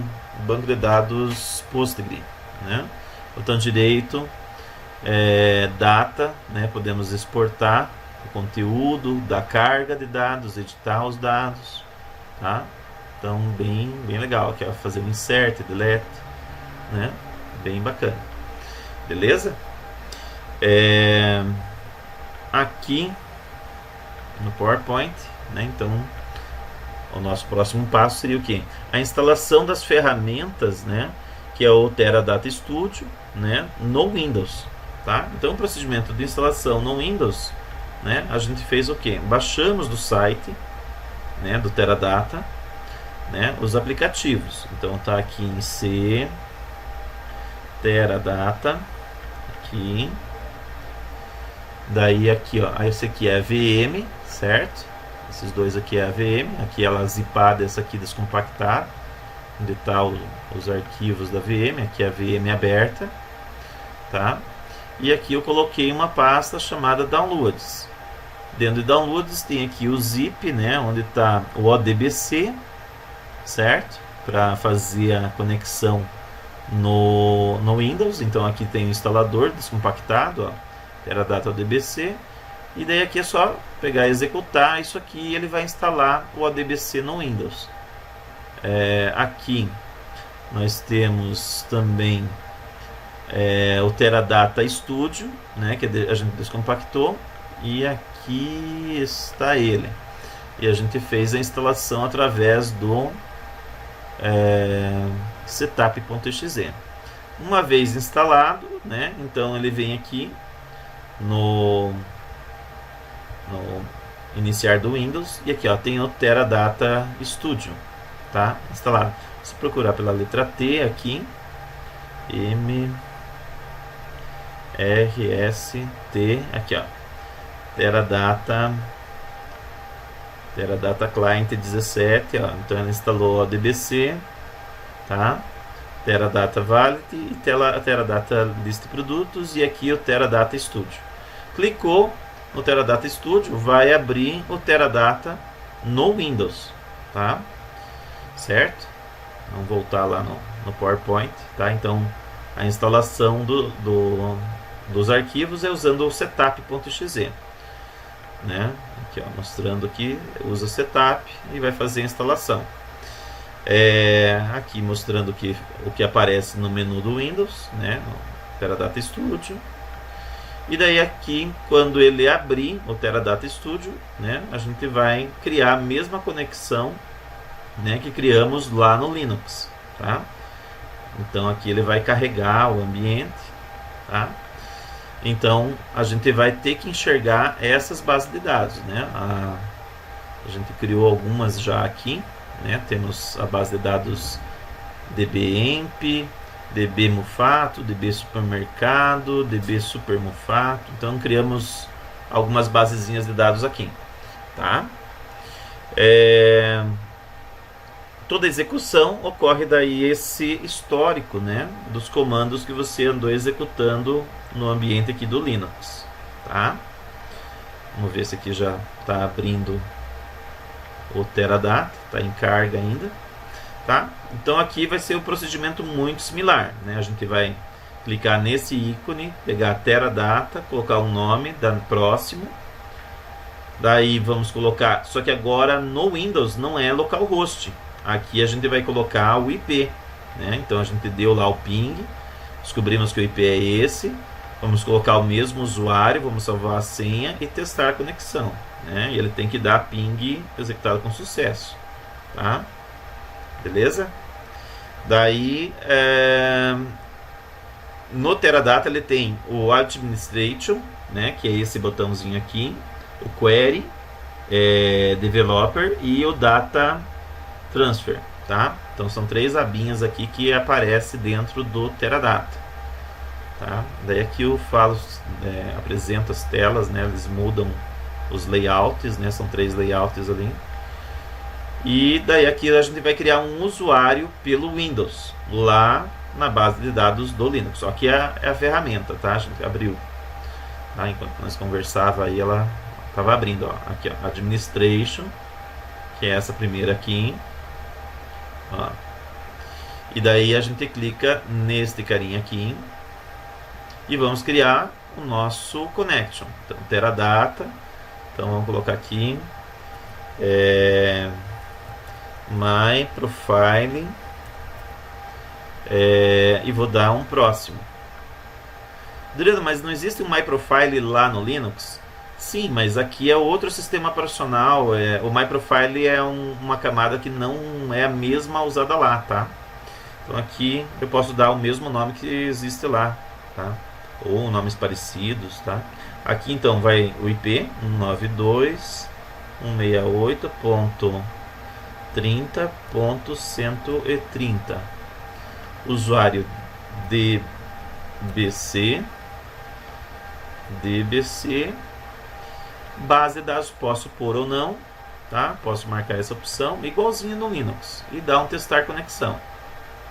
banco de dados Postgre, né? Botão direito, data, né? Podemos exportar o conteúdo da carga de dados, editar os dados, tá? Então bem legal. Aqui, ó, fazer um insert, delete, né? Bem bacana, beleza? Aqui no PowerPoint, né? Então o nosso próximo passo seria o que? A instalação das ferramentas, né? Que é o Teradata Studio, né? No Windows, tá? Então o procedimento de instalação no Windows, né? A gente fez o que? Baixamos do site, né? Do Teradata, né? Os aplicativos. Então tá aqui em C, Teradata, aqui. Daí aqui, ó, esse aqui é a VM, certo? Esses dois aqui é a VM, aqui ela zipada, essa aqui descompactada, onde está os arquivos da VM, aqui é a VM aberta, tá? E aqui eu coloquei uma pasta chamada Downloads. Dentro de Downloads tem aqui o zip, né, onde está o ODBC, certo? Para fazer a conexão no Windows. Então aqui tem o instalador descompactado, ó, Teradata ODBC, e daí aqui é só pegar e executar isso aqui e ele vai instalar o ODBC no Windows. Aqui nós temos também o Teradata Studio, né, que a gente descompactou, e aqui está ele. E a gente fez a instalação através do setup.exe. Uma vez instalado, né, então ele vem aqui no iniciar do Windows, e aqui, ó, tem o Teradata Studio, tá, instalado. Se procurar pela letra T aqui, MRST, aqui, ó, Teradata Client 17, ó, então ela instalou o ODBC, tá? Teradata Validity e Teradata List de Produtos, e aqui o Teradata Studio. Clicou no Teradata Studio, vai abrir o Teradata no Windows, tá? Certo? Vamos voltar lá no PowerPoint, tá? Então a instalação dos arquivos é usando o setup.exe, né? Aqui, ó, mostrando aqui, usa o setup e vai fazer a instalação. Aqui mostrando o que aparece no menu do Windows, né? No Teradata Studio. E daí aqui, quando ele abrir o Teradata Studio, né, a gente vai criar a mesma conexão, né, que criamos lá no Linux, tá? Então aqui ele vai carregar o ambiente, tá? Então a gente vai ter que enxergar essas bases de dados, né? A gente criou algumas já aqui, né? Temos a base de dados DBEMP, DB Mufato, DB Supermercado, DB Super Mufato. Então criamos algumas basezinhas de dados aqui, tá? Toda execução ocorre daí esse histórico, né, dos comandos que você andou executando no ambiente aqui do Linux, tá? Vamos ver se aqui já está abrindo o Teradata, está em carga ainda. tá? Então aqui vai ser um procedimento muito similar, né? A gente vai clicar nesse ícone, pegar a Teradata, colocar um nome da próximo. Daí vamos colocar, só que agora no Windows não é localhost. Aqui a gente vai colocar o IP, né? Então a gente deu lá o ping, descobrimos que o IP é esse. Vamos colocar o mesmo usuário, vamos salvar a senha e testar a conexão, né? E ele tem que dar ping executado com sucesso, tá? Beleza? Daí no Teradata ele tem o Administration, né? Que é esse botãozinho aqui, o Query, Developer e o Data Transfer, tá? Então são 3 abinhas aqui que aparecem dentro do Teradata. Tá? Daí aqui eu falo, apresento as telas, né? Eles mudam os layouts, né? São 3 layouts ali. E daí aqui a gente vai criar um usuário pelo Windows, lá na base de dados do Linux. Só que é a ferramenta, tá? A gente abriu. Tá? Enquanto nós conversava aí, ela estava abrindo, ó. Aqui, ó, Administration, que é essa primeira aqui. Ó. E daí a gente clica neste carinha aqui. E vamos criar o nosso connection. Então, Teradata. Então vamos colocar aqui My Profile, e vou dar um próximo. Adriano, mas não existe um My Profile lá no Linux? Sim, mas aqui é outro sistema operacional. O My Profile é uma camada que não é a mesma usada lá, tá? Então aqui eu posso dar o mesmo nome que existe lá, tá? Ou nomes parecidos, tá? Aqui então vai o IP 192.168.30.130, usuário DBC, base de dados posso pôr ou não, tá? Posso marcar essa opção, igualzinho no Linux, e dar um testar conexão.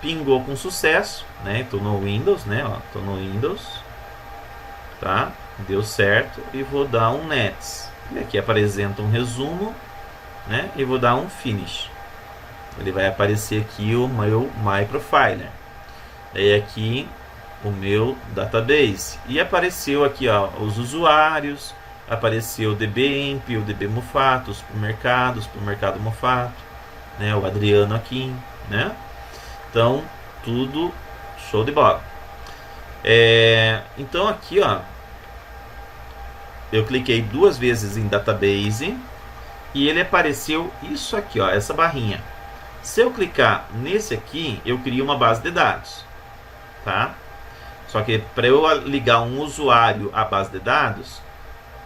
Pingou com sucesso, né? Estou no Windows, né? Estou no Windows. Tá? Deu certo e vou dar um Next. E aqui apresenta um resumo, né? E vou dar um Finish. Ele vai aparecer aqui o meu My Profiler. Daí aqui o meu database. E apareceu aqui, ó, os usuários. Apareceu o DBEMP, o DB Mufato, os supermercados, supermercado Mufato, né? O Adriano aqui, né? Então tudo show de bola. Então aqui, ó, eu cliquei 2 vezes em Database e ele apareceu isso aqui, ó, essa barrinha. Se eu clicar nesse aqui, eu crio uma base de dados, tá? Só que para eu ligar um usuário à base de dados,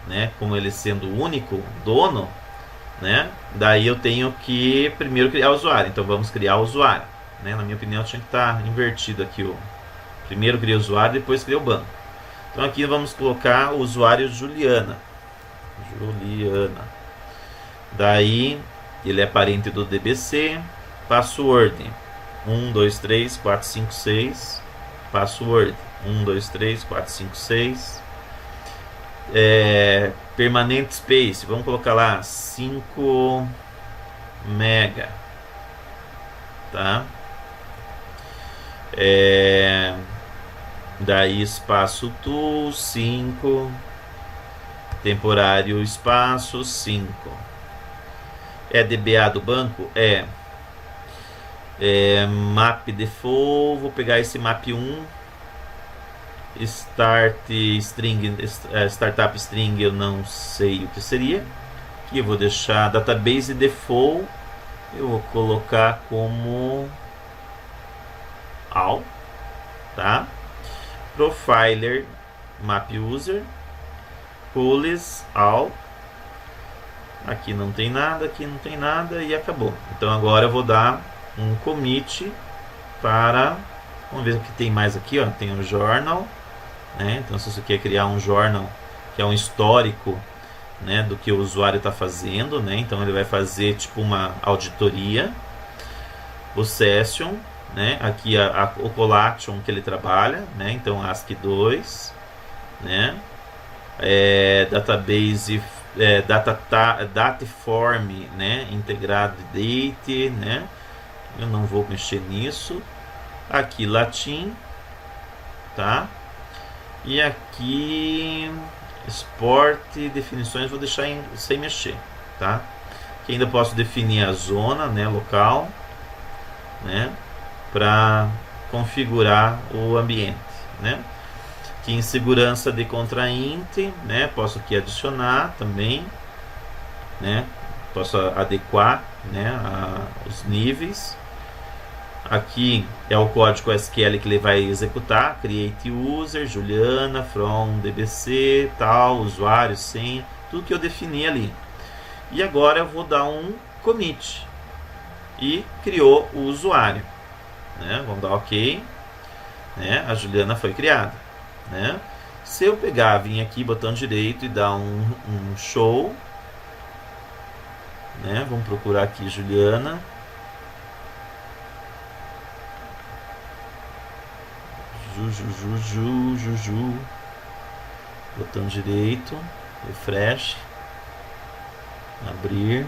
né, como ele sendo o único dono, né, daí eu tenho que primeiro criar o usuário. Então vamos criar o usuário, né? Na minha opinião tinha que estar invertido aqui o primeiro cria o usuário, depois cria o banco. Então aqui vamos colocar o usuário Juliana. Daí ele é parente do DBC. Password 123456. Password 123456. Permanent space, vamos colocar lá 5 mega, tá? Daí espaço to 5, temporário espaço 5. DBA do banco? Map default, vou pegar esse map 1. Startup string eu não sei o que seria. Aqui eu vou deixar database default, eu vou colocar como all, tá? Profiler map user, police all. Aqui não tem nada, aqui não tem nada e acabou. Então agora eu vou dar um commit para, vamos ver o que tem mais aqui, ó. Tem um journal, né? Então se você quer criar um journal que é um histórico, né, do que o usuário está fazendo, né? Então ele vai fazer tipo uma auditoria. O session, né? Aqui o collection que ele trabalha, né? Então ASCII 2, né? Database, dataform, né? Integrado date, né? Eu não vou mexer nisso. Aqui latim, tá? E aqui esporte, definições, vou deixar sem mexer, tá? Aqui ainda posso definir a zona, né, local, né, para configurar o ambiente, né? Aqui em segurança de contrainte, né, posso aqui adicionar também, né? Posso adequar, né, os níveis. Aqui é o código SQL que ele vai executar, create user, Juliana, from dbc, tal, usuário, senha, tudo que eu defini ali. E agora eu vou dar um commit e criou o usuário, né? Vamos dar OK, né? A Juliana foi criada, né? Se eu pegar, vir aqui, botão direito e dar um show, né? Vamos procurar aqui Juliana. Juju. Botão direito, refresh, abrir.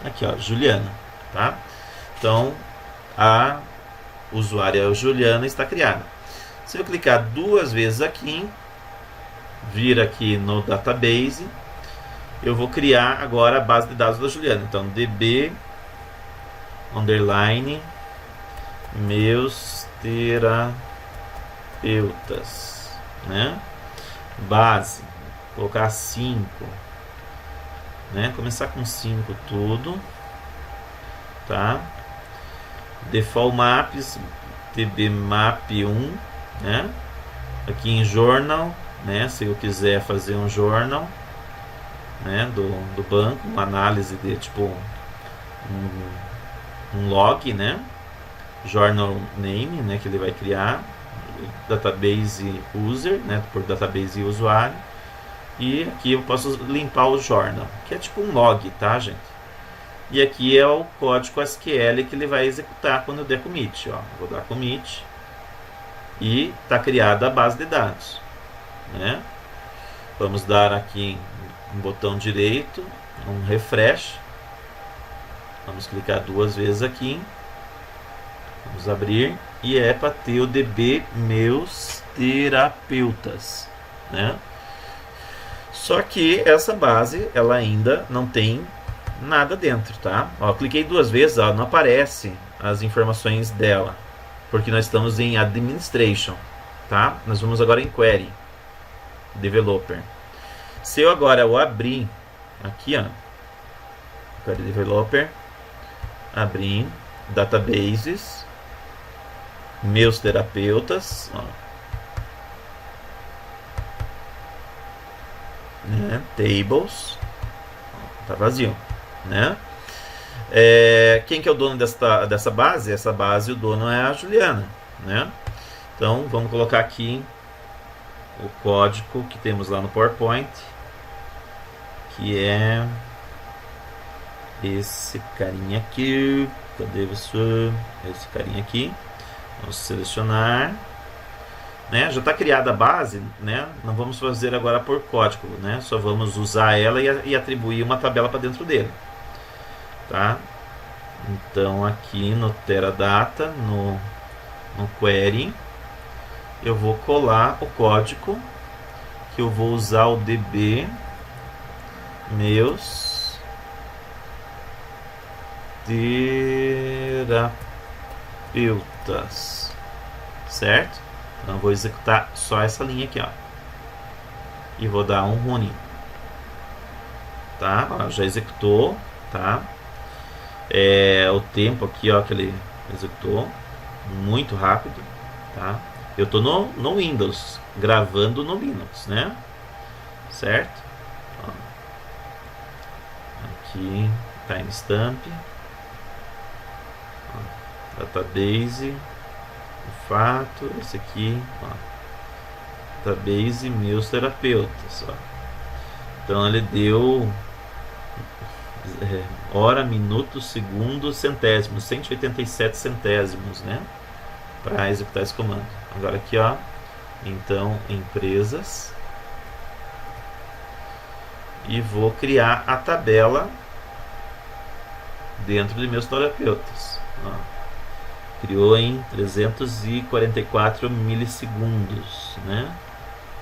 Aqui, ó, Juliana, tá? Então, a usuária Juliana está criada. Se eu clicar duas vezes aqui, vir aqui no database, eu vou criar agora a base de dados da Juliana. Então, db underline meus terapeutas, né? Base, colocar 5, né? Começar com 5 tudo, tá? Default maps, dbmap1, né? Aqui em journal, né? Se eu quiser fazer um journal, né? Do banco, uma análise de tipo um log, né? Journal name, né, que ele vai criar, database user, né, por database usuário, e aqui eu posso limpar o journal, que é tipo um log, tá, gente? E aqui é o código SQL que ele vai executar quando eu der commit, ó. Vou dar commit e está criada a base de dados, né? Vamos dar aqui um botão direito, um refresh, vamos clicar duas vezes aqui. Vamos abrir e é para ter o DB meus terapeutas, né? Só que essa base ela ainda não tem nada dentro, tá? Ó, cliquei duas vezes, ó, não aparece as informações dela, porque nós estamos em administration, tá? Nós vamos agora em query developer. Se eu agora eu abrir aqui, ó, query developer, abrir databases, meus terapeutas, ó, né? Tables, ó, tá vazio, né? Quem que é o dono dessa base? Essa base, o dono é a Juliana, né? Então vamos colocar aqui o código que temos lá no PowerPoint, que é esse carinha aqui. Cadê você? Esse carinha aqui. Vamos selecionar, né? Já está criada a base, né? Não vamos fazer agora por código, né? Só vamos usar ela e atribuir uma tabela para dentro dele, tá? Então aqui no Teradata, no query, eu vou colar o código que eu vou usar o db meus terapeutas, certo? Então eu vou executar só essa linha aqui, ó, e vou dar um running, tá? Ó, já executou, tá? O tempo aqui, ó, que ele executou muito rápido, tá? Eu tô no Windows gravando no Linux, né? Certo? Ó, aqui timestamp, database, o fato, esse aqui, ó, database meus terapeutas, ó. Então ele deu hora, minuto, segundo, centésimo, 187 centésimos, né, para executar esse comando. Agora aqui, ó, então empresas, e vou criar a tabela dentro de meus terapeutas. Ó, criou em 344 milissegundos, né?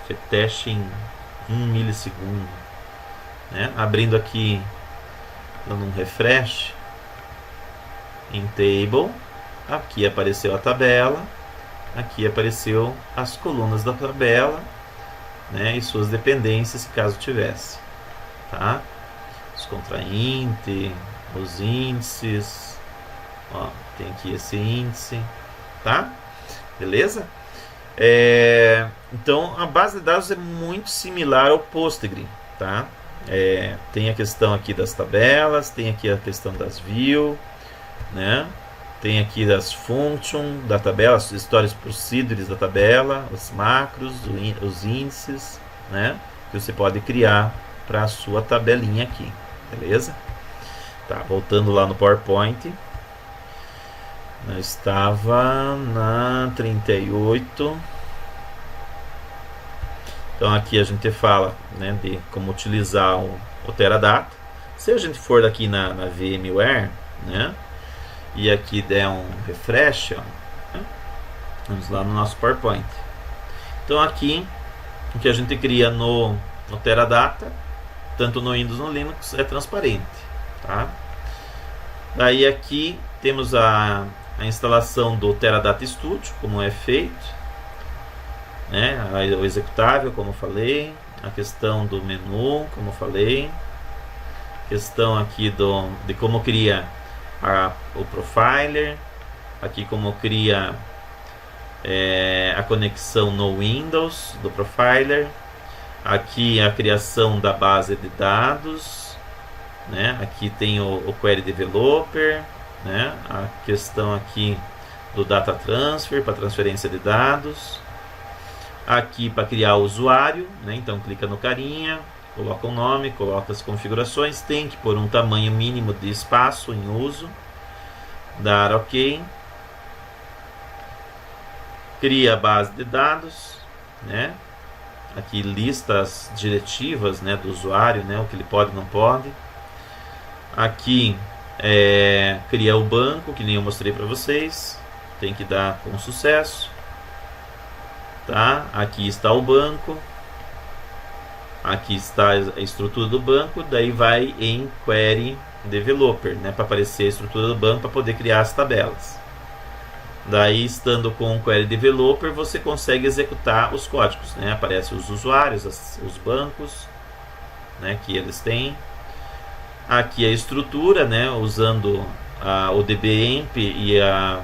Fetch em 1 milissegundo, né? Abrindo aqui, dando um refresh em Table, aqui apareceu a tabela, aqui apareceu as colunas da tabela, né? E suas dependências, caso tivesse, tá? Os contrainte, os índices, ó, tem aqui esse índice, tá? Beleza? Então a base de dados é muito similar ao Postgre, tá? Tem a questão aqui das tabelas, tem aqui a questão das view, né? Tem aqui das functions da tabela, as histórias procedures da tabela, os macros, os índices, né? Que você pode criar para a sua tabelinha aqui, beleza? Tá, voltando lá no PowerPoint. Eu estava na 38. Então aqui a gente fala, né, de como utilizar o Teradata. Se a gente for daqui na VMware, né, e aqui der um refresh, ó, né, vamos lá no nosso PowerPoint. Então aqui o que a gente cria no Teradata, tanto no Windows no Linux, é transparente, tá? Daí aqui temos a instalação do Teradata Studio, como é feito, né? O executável, como eu falei, a questão do menu, como eu falei, questão aqui de como cria o profiler, aqui como cria a conexão no Windows do profiler, aqui a criação da base de dados, né? Aqui tem o Query Developer, né? A questão aqui do Data Transfer para transferência de dados, aqui para criar o usuário, né? Então clica no carinha, coloca o nome, coloca as configurações, tem que pôr um tamanho mínimo de espaço em uso, dar OK, cria a base de dados, né? Aqui lista as diretivas, né, do usuário, né, o que ele pode e não pode. Aqui cria o banco, que nem eu mostrei para vocês, tem que dar com sucesso, tá? Aqui está o banco, aqui está a estrutura do banco, daí vai em Query Developer, né, para aparecer a estrutura do banco para poder criar as tabelas. Daí, estando com o Query Developer, você consegue executar os códigos, né? Aparecem os usuários, os bancos, né, que eles têm. Aqui a estrutura, né, usando o DBEMP e a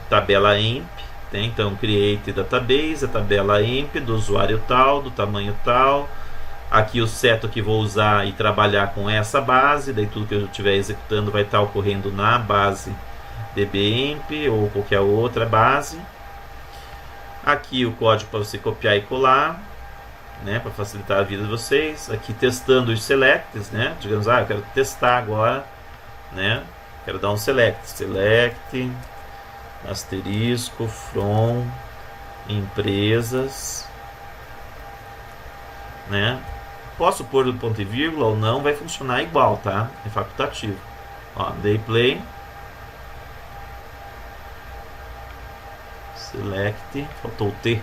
tabela EMP, né? Então, create database, a tabela EMP do usuário tal, do tamanho tal. Aqui o seto que vou usar e trabalhar com essa base, daí tudo que eu estiver executando vai estar ocorrendo na base DBEMP ou qualquer outra base. Aqui o código para você copiar e colar, né, para facilitar a vida de vocês. Aqui testando os selects, né, digamos, eu quero testar agora, né, quero dar um select asterisco from empresas, né, posso pôr o ponto e vírgula ou não, vai funcionar igual, tá, é facultativo. Ó, dei play, select, faltou o T,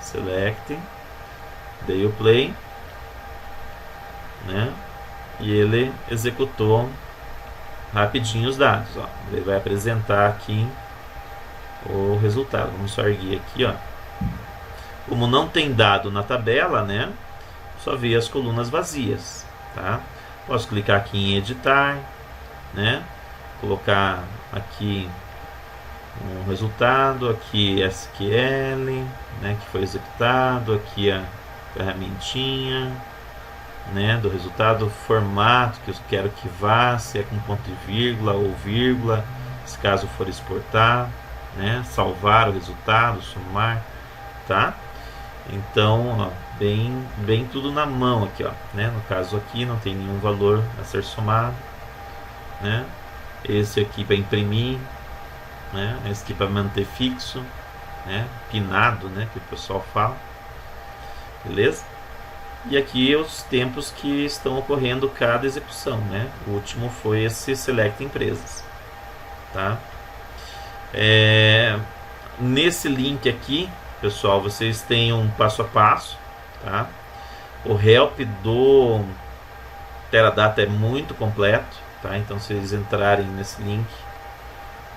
select, dei o play, né, e ele executou rapidinho os dados, ó. Ele vai apresentar aqui o resultado. Vamos só erguer aqui, ó. Como não tem dado na tabela, né, só ver as colunas vazias, tá? Posso clicar aqui em editar, né, colocar aqui um resultado, aqui SQL, né, que foi executado, aqui a ferramentinha, né, do resultado, formato que eu quero que vá, se é com ponto e vírgula ou vírgula, se caso for exportar, né, salvar o resultado, somar, tá? Então, ó, bem tudo na mão aqui, ó, né? No caso aqui não tem nenhum valor a ser somado, né? Esse aqui para imprimir, né? Esse aqui para manter fixo, né? Pinado, né? Que o pessoal fala, beleza? E aqui os tempos que estão ocorrendo cada execução, né? O último foi esse select empresas, tá? Nesse link aqui, pessoal, vocês têm um passo a passo, tá? O help do Teradata é muito completo, tá? Então, se vocês entrarem nesse link,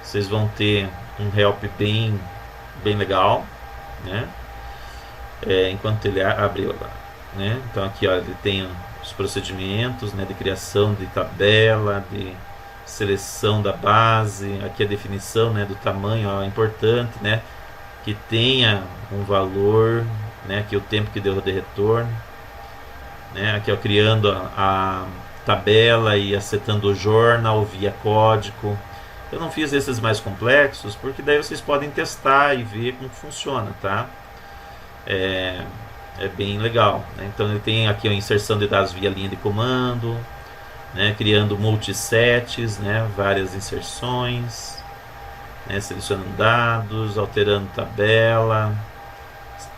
vocês vão ter um help bem legal, né? Enquanto ele abriu lá, né? Então aqui, ó, ele tem os procedimentos, né, de criação de tabela, de seleção da base, aqui a definição, né, do tamanho, ó, é importante, né, que tenha um valor, né, aqui o tempo que deu de retorno, né, aqui, ó, criando a tabela e acertando o jornal via código. Eu não fiz esses mais complexos porque daí vocês podem testar e ver como funciona, tá? É bem legal, né? Então ele tem aqui a inserção de dados via linha de comando, né? Criando multisets, né? Várias inserções, né? Selecionando dados, alterando tabela,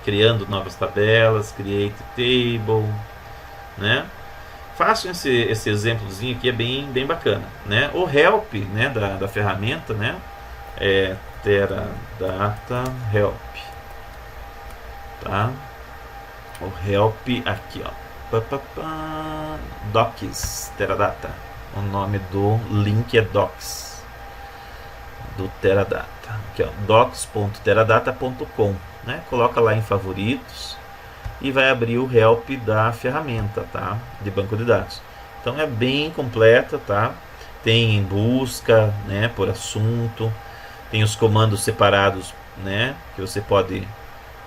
criando novas tabelas, create table, né? Façam esse exemplozinho aqui, é bem bacana, né? O help, né, da ferramenta, né, é Teradata help, tá? O help aqui, ó, docs Teradata, o nome do link é docs do Teradata, aqui, ó, docs.teradata.com, né? Coloca lá em favoritos e vai abrir o help da ferramenta, tá? De banco de dados. Então é bem completa, tá? Tem busca, né, por assunto, tem os comandos separados, né, que você pode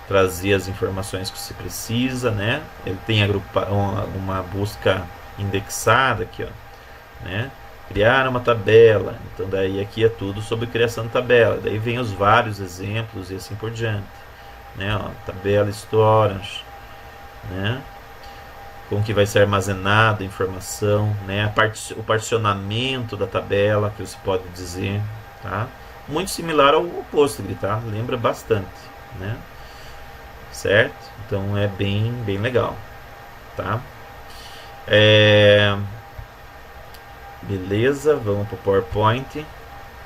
trazer as informações que você precisa, né? Ele tem uma busca indexada aqui, ó, né? Criar uma tabela. Então daí aqui é tudo sobre criação de tabela. Daí vem os vários exemplos e assim por diante, né? Ó, tabela storage, né? Como que vai ser armazenada a informação, né? O particionamento da tabela, que você pode dizer, tá? Muito similar ao Postgre, tá? Lembra bastante, né? Certo? Então é bem legal, tá? Beleza, vamos para o PowerPoint,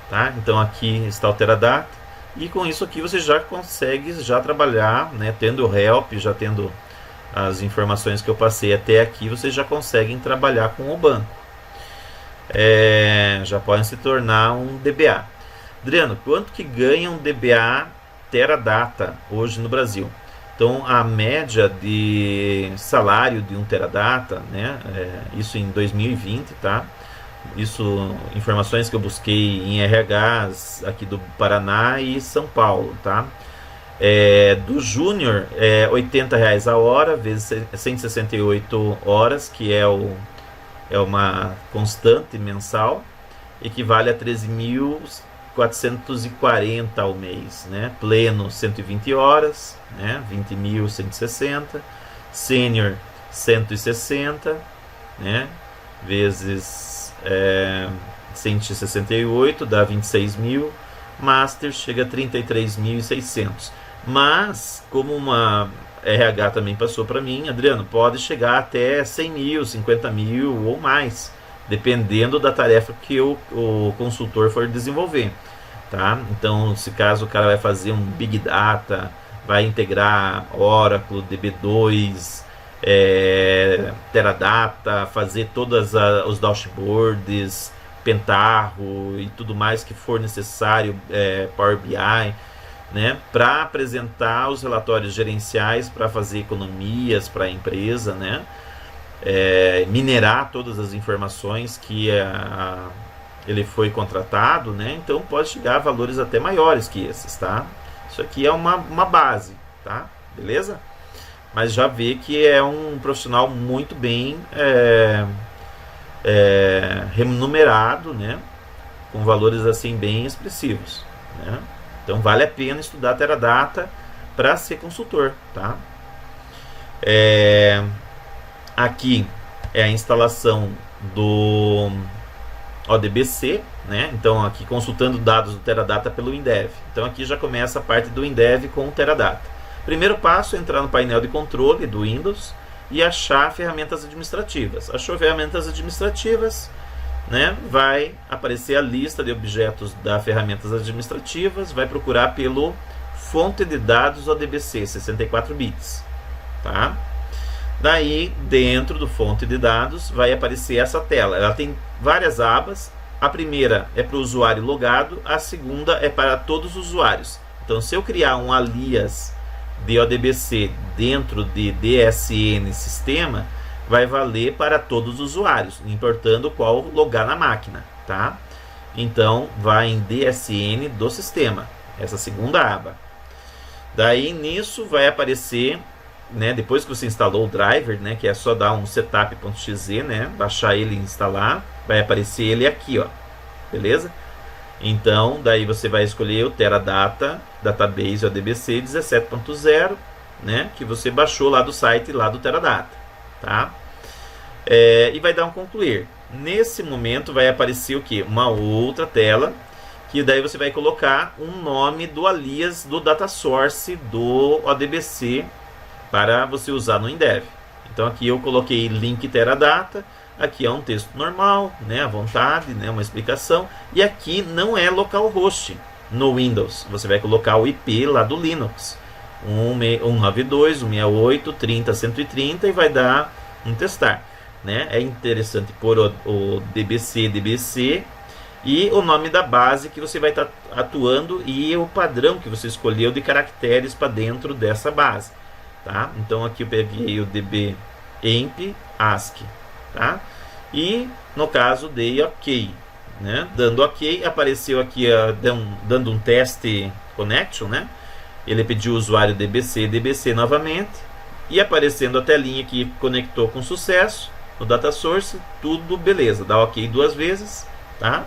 tá? Então aqui está o Teradata e com isso aqui você já consegue trabalhar, né? Tendo o help, já tendo as informações que eu passei até aqui, vocês já conseguem trabalhar com o banco. Já podem se tornar um DBA. Adriano, quanto que ganha um DBA Teradata hoje no Brasil? Então, a média de salário de um Teradata, né, isso em 2020, tá? Isso, informações que eu busquei em RHs aqui do Paraná e São Paulo, tá? Do Júnior, R$80 a hora, vezes 168 horas, que é uma constante mensal, equivale a 13.440 ao mês, né? Pleno, 120 horas, né? 20.160, sênior, 160, né? Vezes 168, dá 26.000, master chega a 33.600. Mas, como uma RH também passou para mim, Adriano, pode chegar até 100.000, 50.000 ou mais, dependendo da tarefa que o consultor for desenvolver, tá? Então, se caso o cara vai fazer um Big Data, vai integrar Oracle, DB2, Teradata, fazer todas os dashboards, Pentaho e tudo mais que for necessário, Power BI, né, para apresentar os relatórios gerenciais, para fazer economias para a empresa, né, minerar todas as informações que ele foi contratado, né, então pode chegar a valores até maiores que esses, tá? Isso aqui é uma base, tá? Beleza? Mas já vê que é um profissional muito bem remunerado, né, com valores assim bem expressivos, né? Então vale a pena estudar Teradata para ser consultor, tá? Aqui é a instalação do ODBC, né? Então aqui consultando dados do Teradata pelo Windev. Então aqui já começa a parte do Windev com o Teradata. Primeiro passo é entrar no painel de controle do Windows e achar ferramentas administrativas. Achou ferramentas administrativas, né, vai aparecer a lista de objetos da ferramentas administrativas, vai procurar pelo fonte de dados ODBC 64 bits, tá? Daí, dentro do fonte de dados, vai aparecer essa tela. Ela tem várias abas. A primeira é para o usuário logado, a segunda é para todos os usuários. Então, se eu criar um alias de ODBC dentro de DSN sistema, vai valer para todos os usuários, importando qual logar na máquina, tá? Então, vai em DSN do sistema, essa segunda aba. Daí, nisso, vai aparecer, né, depois que você instalou o driver, né, que é só dar um setup.exe, né, baixar ele e instalar, vai aparecer ele aqui, ó, beleza? Então, daí você vai escolher o Teradata Database ODBC 17.0, né, que você baixou lá do site, lá do Teradata, tá? E vai dar um concluir. Nesse momento vai aparecer o que? Uma outra tela, que daí você vai colocar um nome do alias do data source do ODBC para você usar no Indev. Então aqui eu coloquei link Teradata, aqui é um texto normal, né, à vontade, né, uma explicação, e aqui não é localhost no Windows, você vai colocar o IP lá do Linux, 192.168.30.130 e vai dar um testar, né? É interessante pôr o DBC e o nome da base que você vai estar atuando e o padrão que você escolheu de caracteres para dentro dessa base. Tá? Então aqui eu peguei o DB-EMP ASCII, tá? E no caso dei OK, né? Dando OK, apareceu aqui dando um teste connection, né? Ele pediu o usuário DBC novamente e aparecendo a telinha que conectou com sucesso no data source, tudo beleza, dá OK 2 vezes, tá?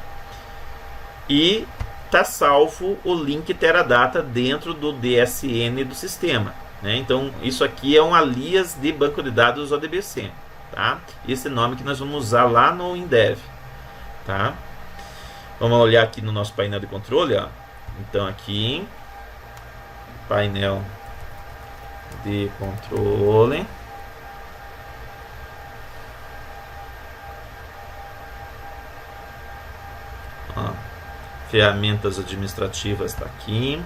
E tá salvo o link Teradata dentro do DSN do sistema. Então isso aqui é um alias de banco de dados ODBC, tá? Esse nome que nós vamos usar lá no Indev, tá? Vamos olhar aqui no nosso painel de controle, ó. Então aqui painel de controle, ó, ferramentas administrativas está aqui.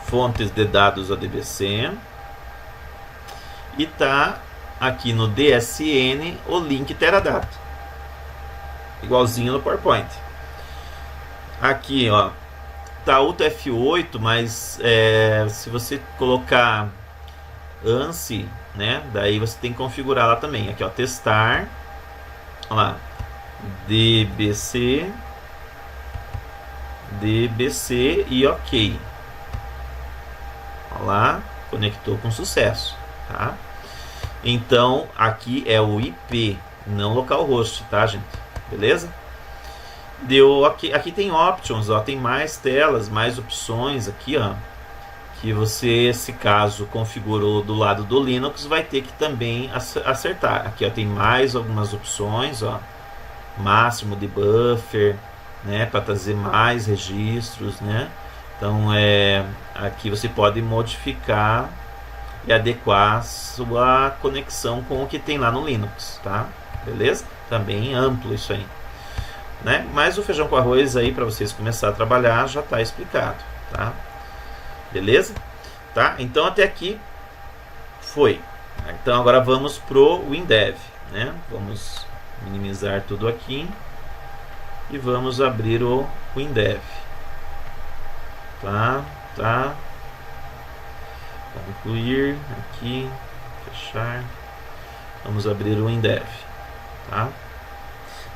Fontes de dados ODBC e tá aqui no DSN o link Teradata, igualzinho no PowerPoint. Aqui, ó, tá UTF-8, mas se você colocar ANSI, né, daí você tem que configurar lá também. Aqui, ó, testar, ó lá, DBC e OK. Lá, conectou com sucesso, tá? Então aqui é o IP, não localhost, tá, gente? Beleza? Deu aqui tem options, ó, tem mais telas, mais opções aqui, ó, que você, se caso configurou do lado do Linux, vai ter que também acertar. Aqui, ó, tem mais algumas opções, ó, máximo de buffer, né, para trazer mais registros, né? Então aqui você pode modificar e adequar sua conexão com o que tem lá no Linux, tá? Beleza? Também amplo isso aí, né? Mas o feijão com arroz aí para vocês começar a trabalhar já está explicado, tá? Beleza? Tá? Então até aqui foi. Então agora vamos pro Windev, né? Vamos minimizar tudo aqui e vamos abrir o Windev. Tá. Concluir aqui, fechar. Vamos abrir o Windev, tá?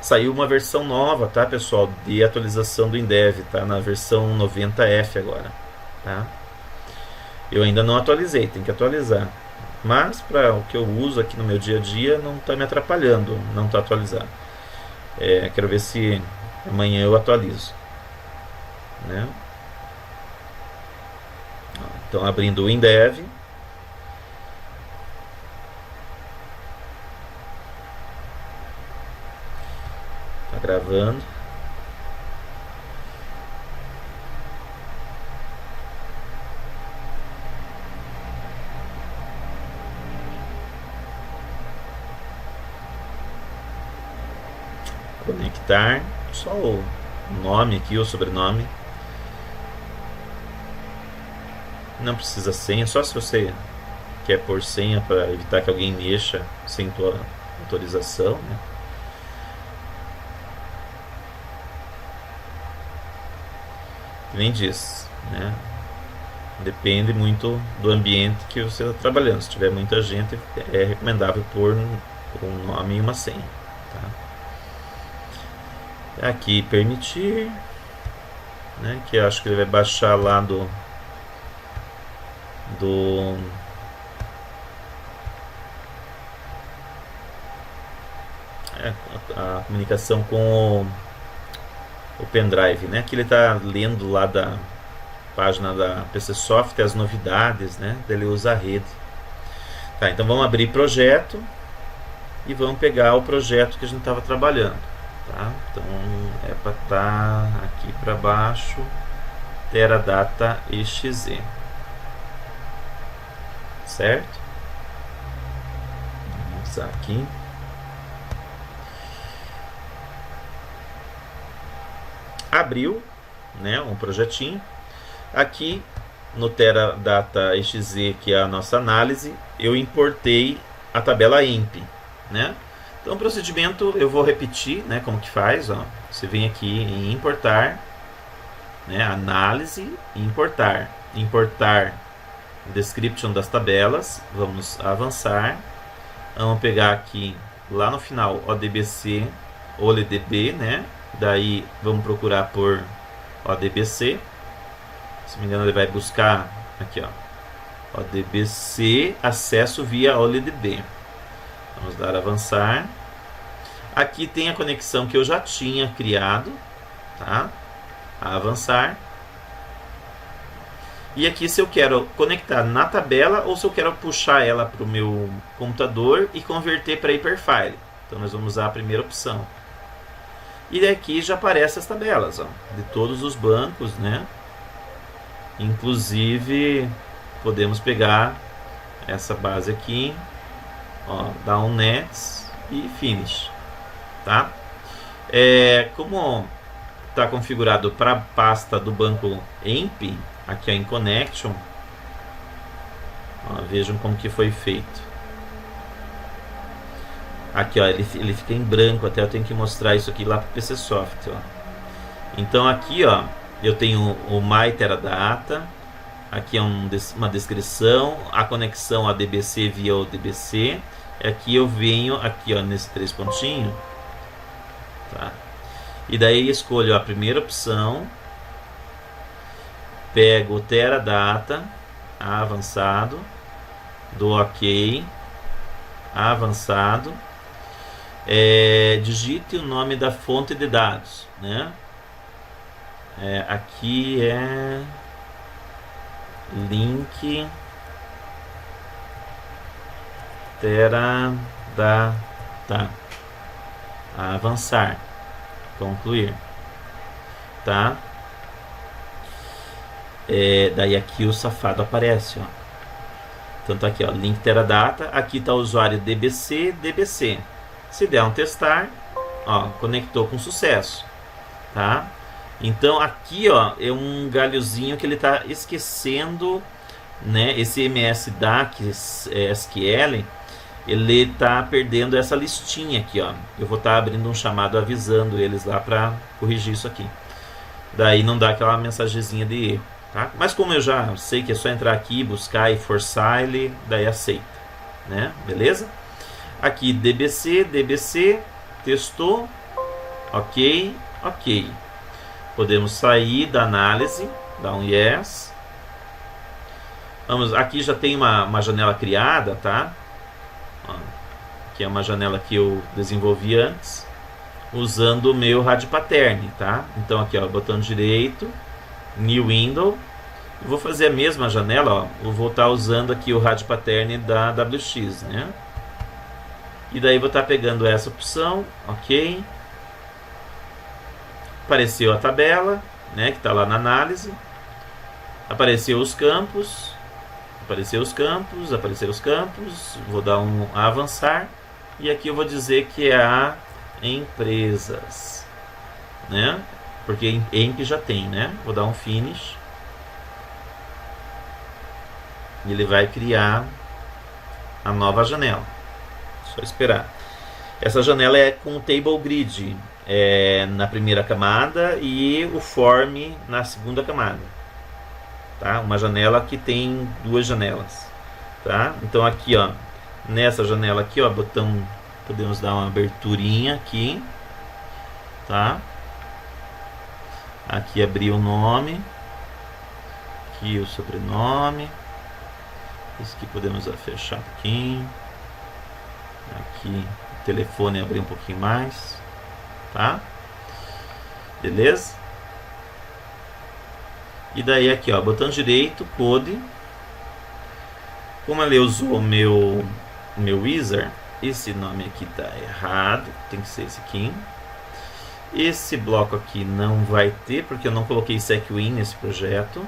Saiu uma versão nova, tá, pessoal, de atualização do Windev, tá? Na versão 90F agora, tá? Eu ainda não atualizei, tem que atualizar. Mas para o que eu uso aqui no meu dia a dia não está me atrapalhando, não está atualizado. Quero ver se amanhã eu atualizo, né? Então, abrindo o Windev. Tá gravando. conectar, só o nome aqui, o sobrenome. Não precisa senha, só se você quer pôr senha para evitar que alguém mexa sem tua autorização, né? Que nem diz, né? Depende muito do ambiente que você está trabalhando. Se tiver muita gente, é recomendável pôr um nome e uma senha, tá? Aqui permitir, né? Que eu acho que ele vai baixar lá a comunicação com o pendrive, né? Que ele está lendo lá da página da PCsoft as novidades, né? Ele usa a rede. Tá, então vamos abrir projeto e vamos pegar o projeto que a gente estava trabalhando, tá? Então é para estar aqui para baixo, Teradata exe, certo? Vamos usar aqui. Abriu, né, um projetinho. Aqui no Teradata exe, que é a nossa análise, eu importei a tabela IMP, né? Então o procedimento eu vou repetir, né, como que faz, ó. Você vem aqui em importar, né, análise e importar. Importar description das tabelas, vamos avançar. Vamos pegar aqui lá no final ODBC, OLEDB, né? Daí vamos procurar por ODBC. Se não me engano, ele vai buscar aqui, ó, ODBC, acesso via OLEDB. Vamos dar avançar. Aqui tem a conexão que eu já tinha criado, tá? Avançar. E aqui se eu quero conectar na tabela ou se eu quero puxar ela para o meu computador e converter para Hyperfile. Então nós vamos usar a primeira opção. E aqui já aparecem as tabelas, ó, de todos os bancos, né? Inclusive podemos pegar essa base aqui, ó, Down Nets e Finish, tá? Como está configurado para a pasta do banco EMP, aqui em Connection, ó, vejam como que foi feito. Aqui, ó, ele fica em branco, até eu tenho que mostrar isso aqui lá para o PCsoft, ó. Então aqui, ó, eu tenho o My Teradata, aqui é uma descrição, a conexão ADBC via ODBC. Aqui eu venho aqui, ó, nesse 3 pontinhos, tá? E daí escolho a primeira opção, pego o Teradata avançado, dou OK, avançado. Digite o nome da fonte de dados, né? Aqui é link Teradata, avançar, concluir, tá? Daí aqui o safado aparece, ó. Tanto aqui, ó, link Teradata, aqui está o usuário DBC. Se der um testar, ó, conectou com sucesso, tá? Então aqui, ó, é um galhozinho que ele está esquecendo, né? Esse MS-DAC SQL, ele está perdendo essa listinha aqui, ó. Eu vou estar abrindo um chamado avisando eles lá para corrigir isso aqui. Daí não dá aquela mensagenzinha de erro, tá? Mas como eu já sei que é só entrar aqui, buscar e forçar, ele daí aceita, né? Beleza? Aqui DBC, testou, OK. Podemos sair da análise, dar um yes. Vamos, aqui já tem uma janela criada, tá? Ó, que é uma janela que eu desenvolvi antes, usando o meu Rádio Pattern, tá? Então aqui, ó, botão direito, New Window. Eu vou fazer a mesma janela, ó. Eu vou estar usando aqui o Rádio Pattern da WX, né? E daí vou estar pegando essa opção, OK. Apareceu a tabela, né, que está lá na análise. Apareceu os campos. Vou dar um avançar. E aqui eu vou dizer que é a empresas, né? Porque EMP já tem, né? Vou dar um finish. E ele vai criar a nova janela. Só esperar. Essa janela é com o Table Grid na primeira camada e o Form na segunda camada. Tá? Uma janela que tem duas janelas. Tá? Então aqui, ó, nessa janela aqui, ó, podemos dar uma aberturinha aqui. Tá? Aqui abrir o nome. Aqui o sobrenome. Isso aqui podemos fechar um pouquinho. Aqui o telefone abrir um pouquinho mais. Tá? Beleza? E daí aqui, ó, botão direito, code. Como ele usou o meu wizard, esse nome aqui tá errado. Tem que ser esse aqui. Esse bloco aqui não vai ter, porque eu não coloquei SecWin nesse projeto.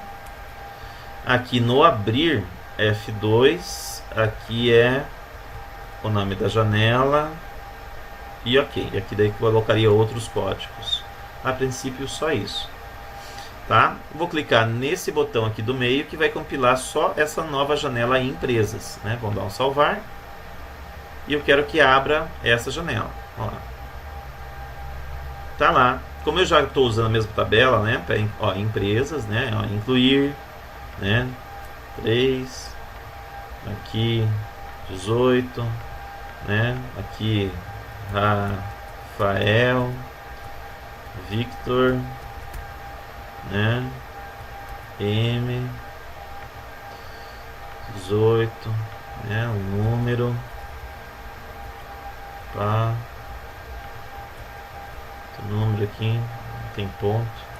Aqui no abrir, F2, aqui é o nome da janela e ok, aqui daí colocaria outros códigos. A princípio só isso, tá? Vou clicar nesse botão aqui do meio que vai compilar só essa nova janela em empresas, né? Vamos dar um salvar e eu quero que abra essa janela. Ó lá. Tá lá. Como eu já estou usando a mesma tabela, né? Ó, empresas, né? Ó, incluir, né? 3, aqui 18, né? Aqui Rafael, Victor, né? M 18, né? O número, pá, o número aqui não tem ponto.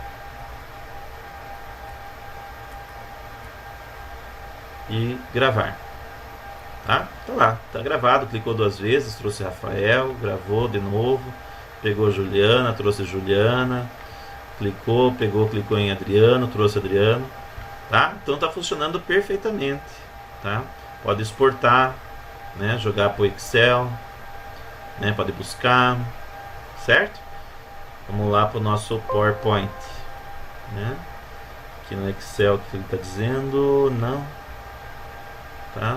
E gravar. Tá? Tá lá, tá gravado, clicou 2 vezes, trouxe Rafael, gravou de novo, pegou Juliana, trouxe Juliana, clicou, clicou em Adriano, trouxe Adriano, tá? Então tá funcionando perfeitamente, tá? Pode exportar, né? Jogar para o Excel, né? Pode buscar, certo? Vamos lá para o nosso PowerPoint, né? Aqui no Excel, o que ele está dizendo? Não. Tá?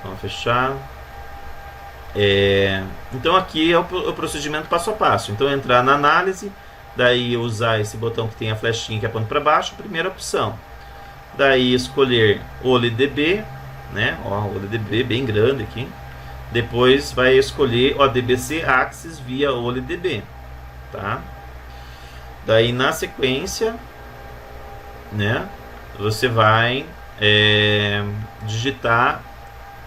Vamos fechar. Então aqui é o procedimento passo a passo. Então entrar na análise, daí usar esse botão que tem a flechinha que aponta para baixo, primeira opção. Daí escolher OLEDB, né? Ó, OLEDB bem grande aqui. Depois vai escolher ODBC Axis via OLEDB, tá? Daí na sequência, né? Você vai digitar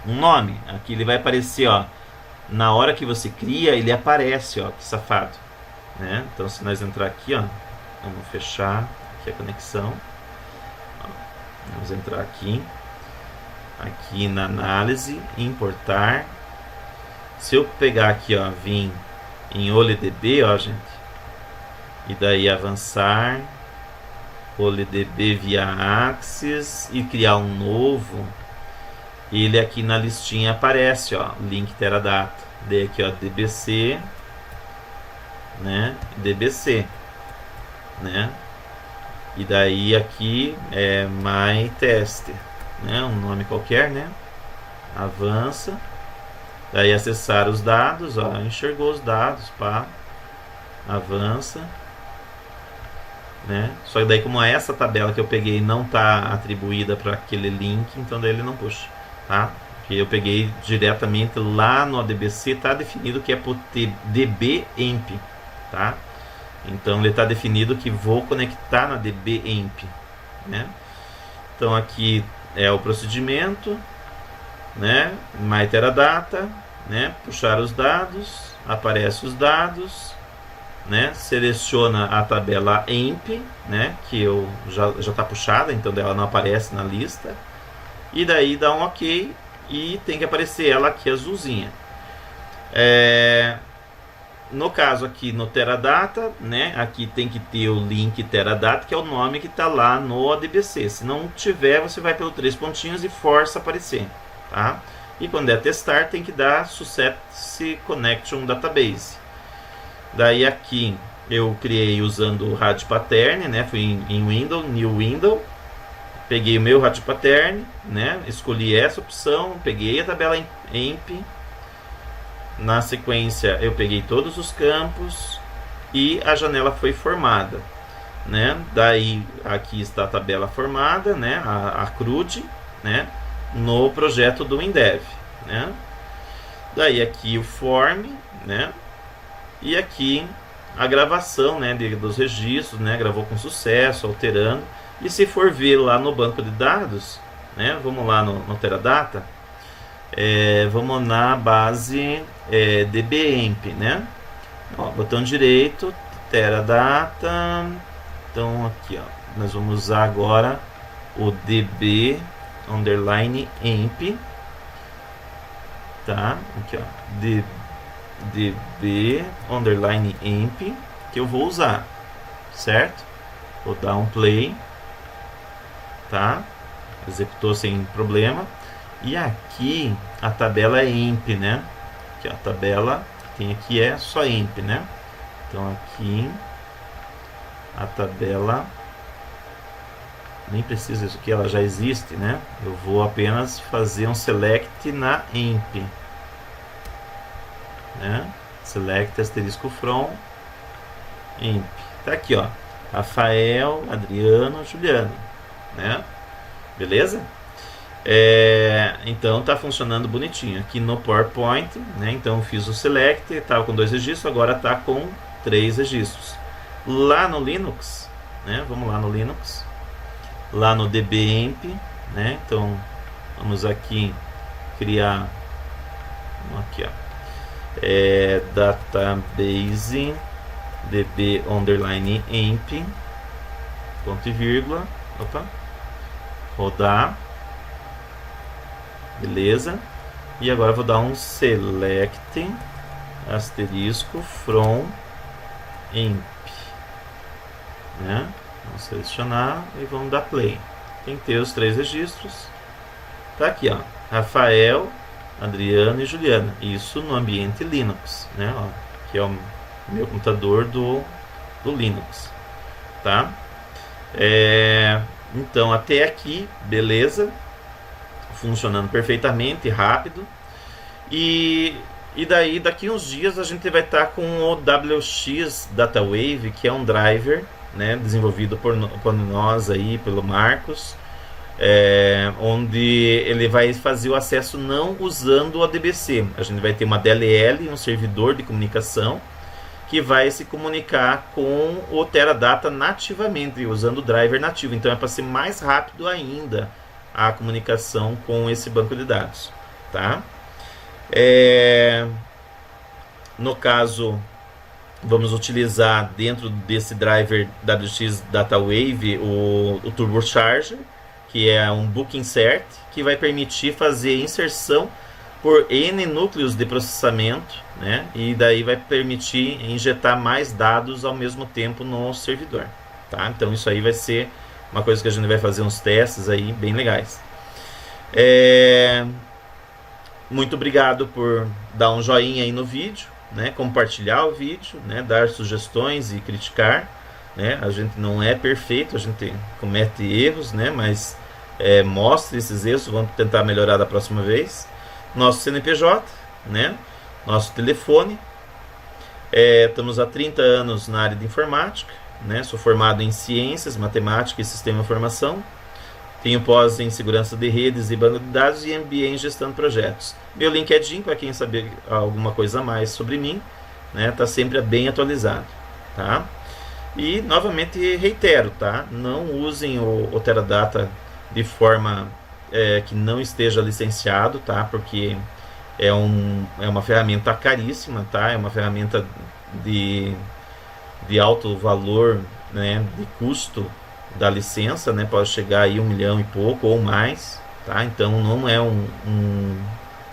um nome. Aqui ele vai aparecer, ó, na hora que você cria, ele aparece, ó, que safado, né? Então se nós entrar aqui, ó, vamos fechar aqui a conexão, ó, vamos entrar aqui na análise, importar. Se eu pegar aqui, ó, vim em OLEDB, ó, gente, e daí avançar OLEDB via Axis e criar um novo, ele aqui na listinha aparece, ó, link Teradata. Daí aqui, ó, DBC, né? DBC, né? E daí aqui é MyTest, né? Um nome qualquer, né? Avança. Daí acessar os dados, ó, enxergou os dados, pá. Avança. Né? Só que daí como essa tabela que eu peguei não está atribuída para aquele link, então daí ele não puxa, tá? Porque eu peguei diretamente lá no ADBC, está definido que é por DBEMP, tá? Então ele está definido que vou conectar na DBEMP, né? Então aqui é o procedimento, né? MyTeradata, né? Puxar os dados, aparece os dados, né? Seleciona a tabela EMP, né? Que eu já está puxada, então ela não aparece na lista, e daí dá um OK e tem que aparecer ela aqui azulzinha. No caso aqui no Teradata, né? Aqui tem que ter o link Teradata, que é o nome que está lá no ADBC. Se não tiver, você vai pelo 3 pontinhos e força aparecer, tá? E quando é testar, tem que dar Success Connection Database. Daí aqui eu criei usando o rádio pattern, né? Fui em Window, New Window, peguei o meu rádio pattern, né? Escolhi essa opção, peguei a tabela EMP. Na sequência eu peguei todos os campos e a janela foi formada, né? Daí aqui está a tabela formada, né? A CRUD, né? No projeto do WinDev, né? Daí aqui o form, né? E aqui a gravação, né, dos registros, né? Gravou com sucesso, alterando. E se for ver lá no banco de dados, né? Vamos lá no Teradata, vamos na base dbemp, né? Ó, botão direito, Teradata. Então aqui, ó, nós vamos usar agora o db underline emp, tá? Aqui, ó, db underline emp, que eu vou usar, certo? Vou dar um play, tá? Executou sem problema. E aqui a tabela é emp, né? Aqui, ó, a tabela tem aqui é só emp, né? Então aqui a tabela nem precisa isso aqui, ela já existe, né? Eu vou apenas fazer um select na emp, né? Select asterisco from emp. Tá aqui, ó, Rafael, Adriano, Juliano, né? Beleza? Então tá funcionando bonitinho aqui no PowerPoint, né? Então eu fiz o select, estava com 2 registros, agora tá com 3 registros. Lá no Linux, né? Vamos lá no Linux, lá no dbemp, né? Então vamos aqui criar aqui, ó, database db underline emp, ponto e vírgula, opa, rodar, beleza. E agora eu vou dar um select asterisco from emp, né? Vamos selecionar e vamos dar play. Tem que ter os 3 registros. Tá aqui, ó, Rafael, Adriano e Juliana. Isso no ambiente Linux, né? Ó, que é o meu computador do Linux, tá? Então até aqui, beleza, funcionando perfeitamente, rápido. E daí daqui uns dias a gente vai estar com o WX DataWave, que é um driver, né, desenvolvido por nós aí, pelo Marcos, onde ele vai fazer o acesso não usando o ADBC. A gente vai ter uma DLL, um servidor de comunicação, que vai se comunicar com o Teradata nativamente, usando o driver nativo. Então é para ser mais rápido ainda a comunicação com esse banco de dados, tá? No caso, vamos utilizar dentro desse driver WX DataWave o Turbocharger, que é um book insert, que vai permitir fazer inserção por N núcleos de processamento, né? E daí vai permitir injetar mais dados ao mesmo tempo no servidor, tá? Então isso aí vai ser uma coisa que a gente vai fazer uns testes aí bem legais. Muito obrigado por dar um joinha aí no vídeo, né? Compartilhar o vídeo, né? Dar sugestões e criticar, né? A gente não é perfeito, a gente comete erros, né? Mas mostre esses erros, vamos tentar melhorar da próxima vez. Nosso CNPJ, né? Nosso telefone. Estamos há 30 anos na área de informática, né? Sou formado em ciências, matemática e sistema de informação. Tenho pós em segurança de redes e banco de dados e MBA em gestão de projetos. Meu LinkedIn, para quem saber alguma coisa a mais sobre mim, né? Tá sempre bem atualizado, tá? E novamente reitero, tá? Não usem o Teradata de forma que não esteja licenciado, tá? Porque é uma ferramenta caríssima, tá? É uma ferramenta de alto valor, né? De custo da licença, né? Pode chegar aí 1 milhão e pouco ou mais, tá? Então não é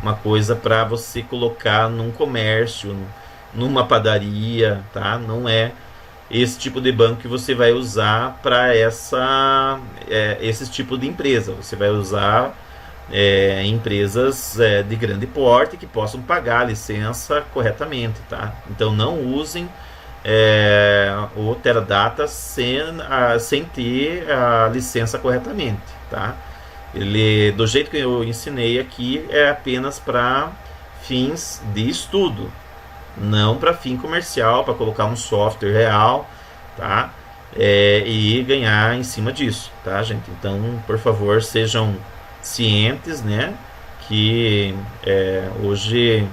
uma coisa para você colocar num comércio, numa padaria, tá? Não é esse tipo de banco que você vai usar para esse tipo de empresa. Você vai usar empresas de grande porte que possam pagar a licença corretamente, tá? Então não usem o Teradata sem ter a licença corretamente, tá? Ele, do jeito que eu ensinei aqui, é apenas para fins de estudo, não para fim comercial, para colocar um software real, tá? E ganhar em cima disso, tá, gente? Então, por favor, sejam cientes, né, que hoje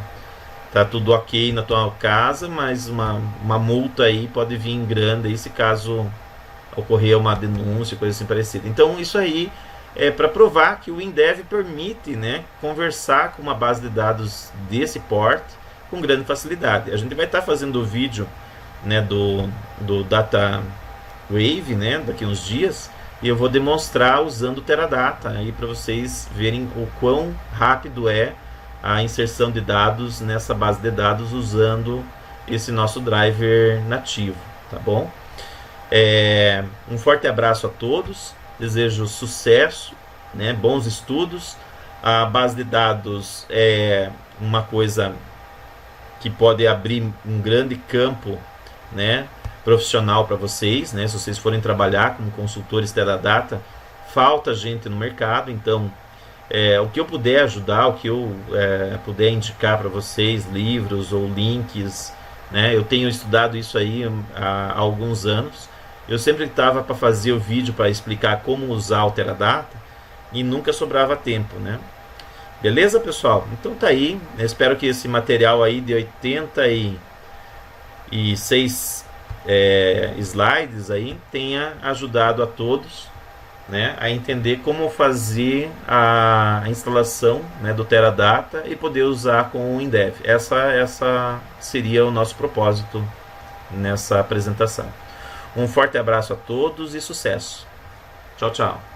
tá tudo ok na tua casa, mas uma multa aí pode vir grande aí se caso ocorrer uma denúncia, coisa assim parecida. Então, isso aí é para provar que o WinDev permite, né, conversar com uma base de dados desse porte com grande facilidade. A gente vai estar fazendo o vídeo, né, do Data Wave, né, daqui uns dias, e eu vou demonstrar usando o Teradata aí para vocês verem o quão rápido é a inserção de dados nessa base de dados usando esse nosso driver nativo, tá bom? Um forte abraço a todos, desejo sucesso, né, bons estudos. A base de dados é uma coisa que pode abrir um grande campo, né, profissional para vocês, né? Se vocês forem trabalhar como consultores Teradata, falta gente no mercado, então o que eu puder ajudar, o que eu puder indicar para vocês, livros ou links, né? Eu tenho estudado isso aí há alguns anos. Eu sempre estava para fazer o vídeo para explicar como usar o Teradata e nunca sobrava tempo, né? Beleza, pessoal? Então tá aí. Eu espero que esse material aí de 86 slides aí tenha ajudado a todos, né, a entender como fazer a instalação, né, do Teradata e poder usar com o WinDev. Essa seria o nosso propósito nessa apresentação. Um forte abraço a todos e sucesso. Tchau, tchau.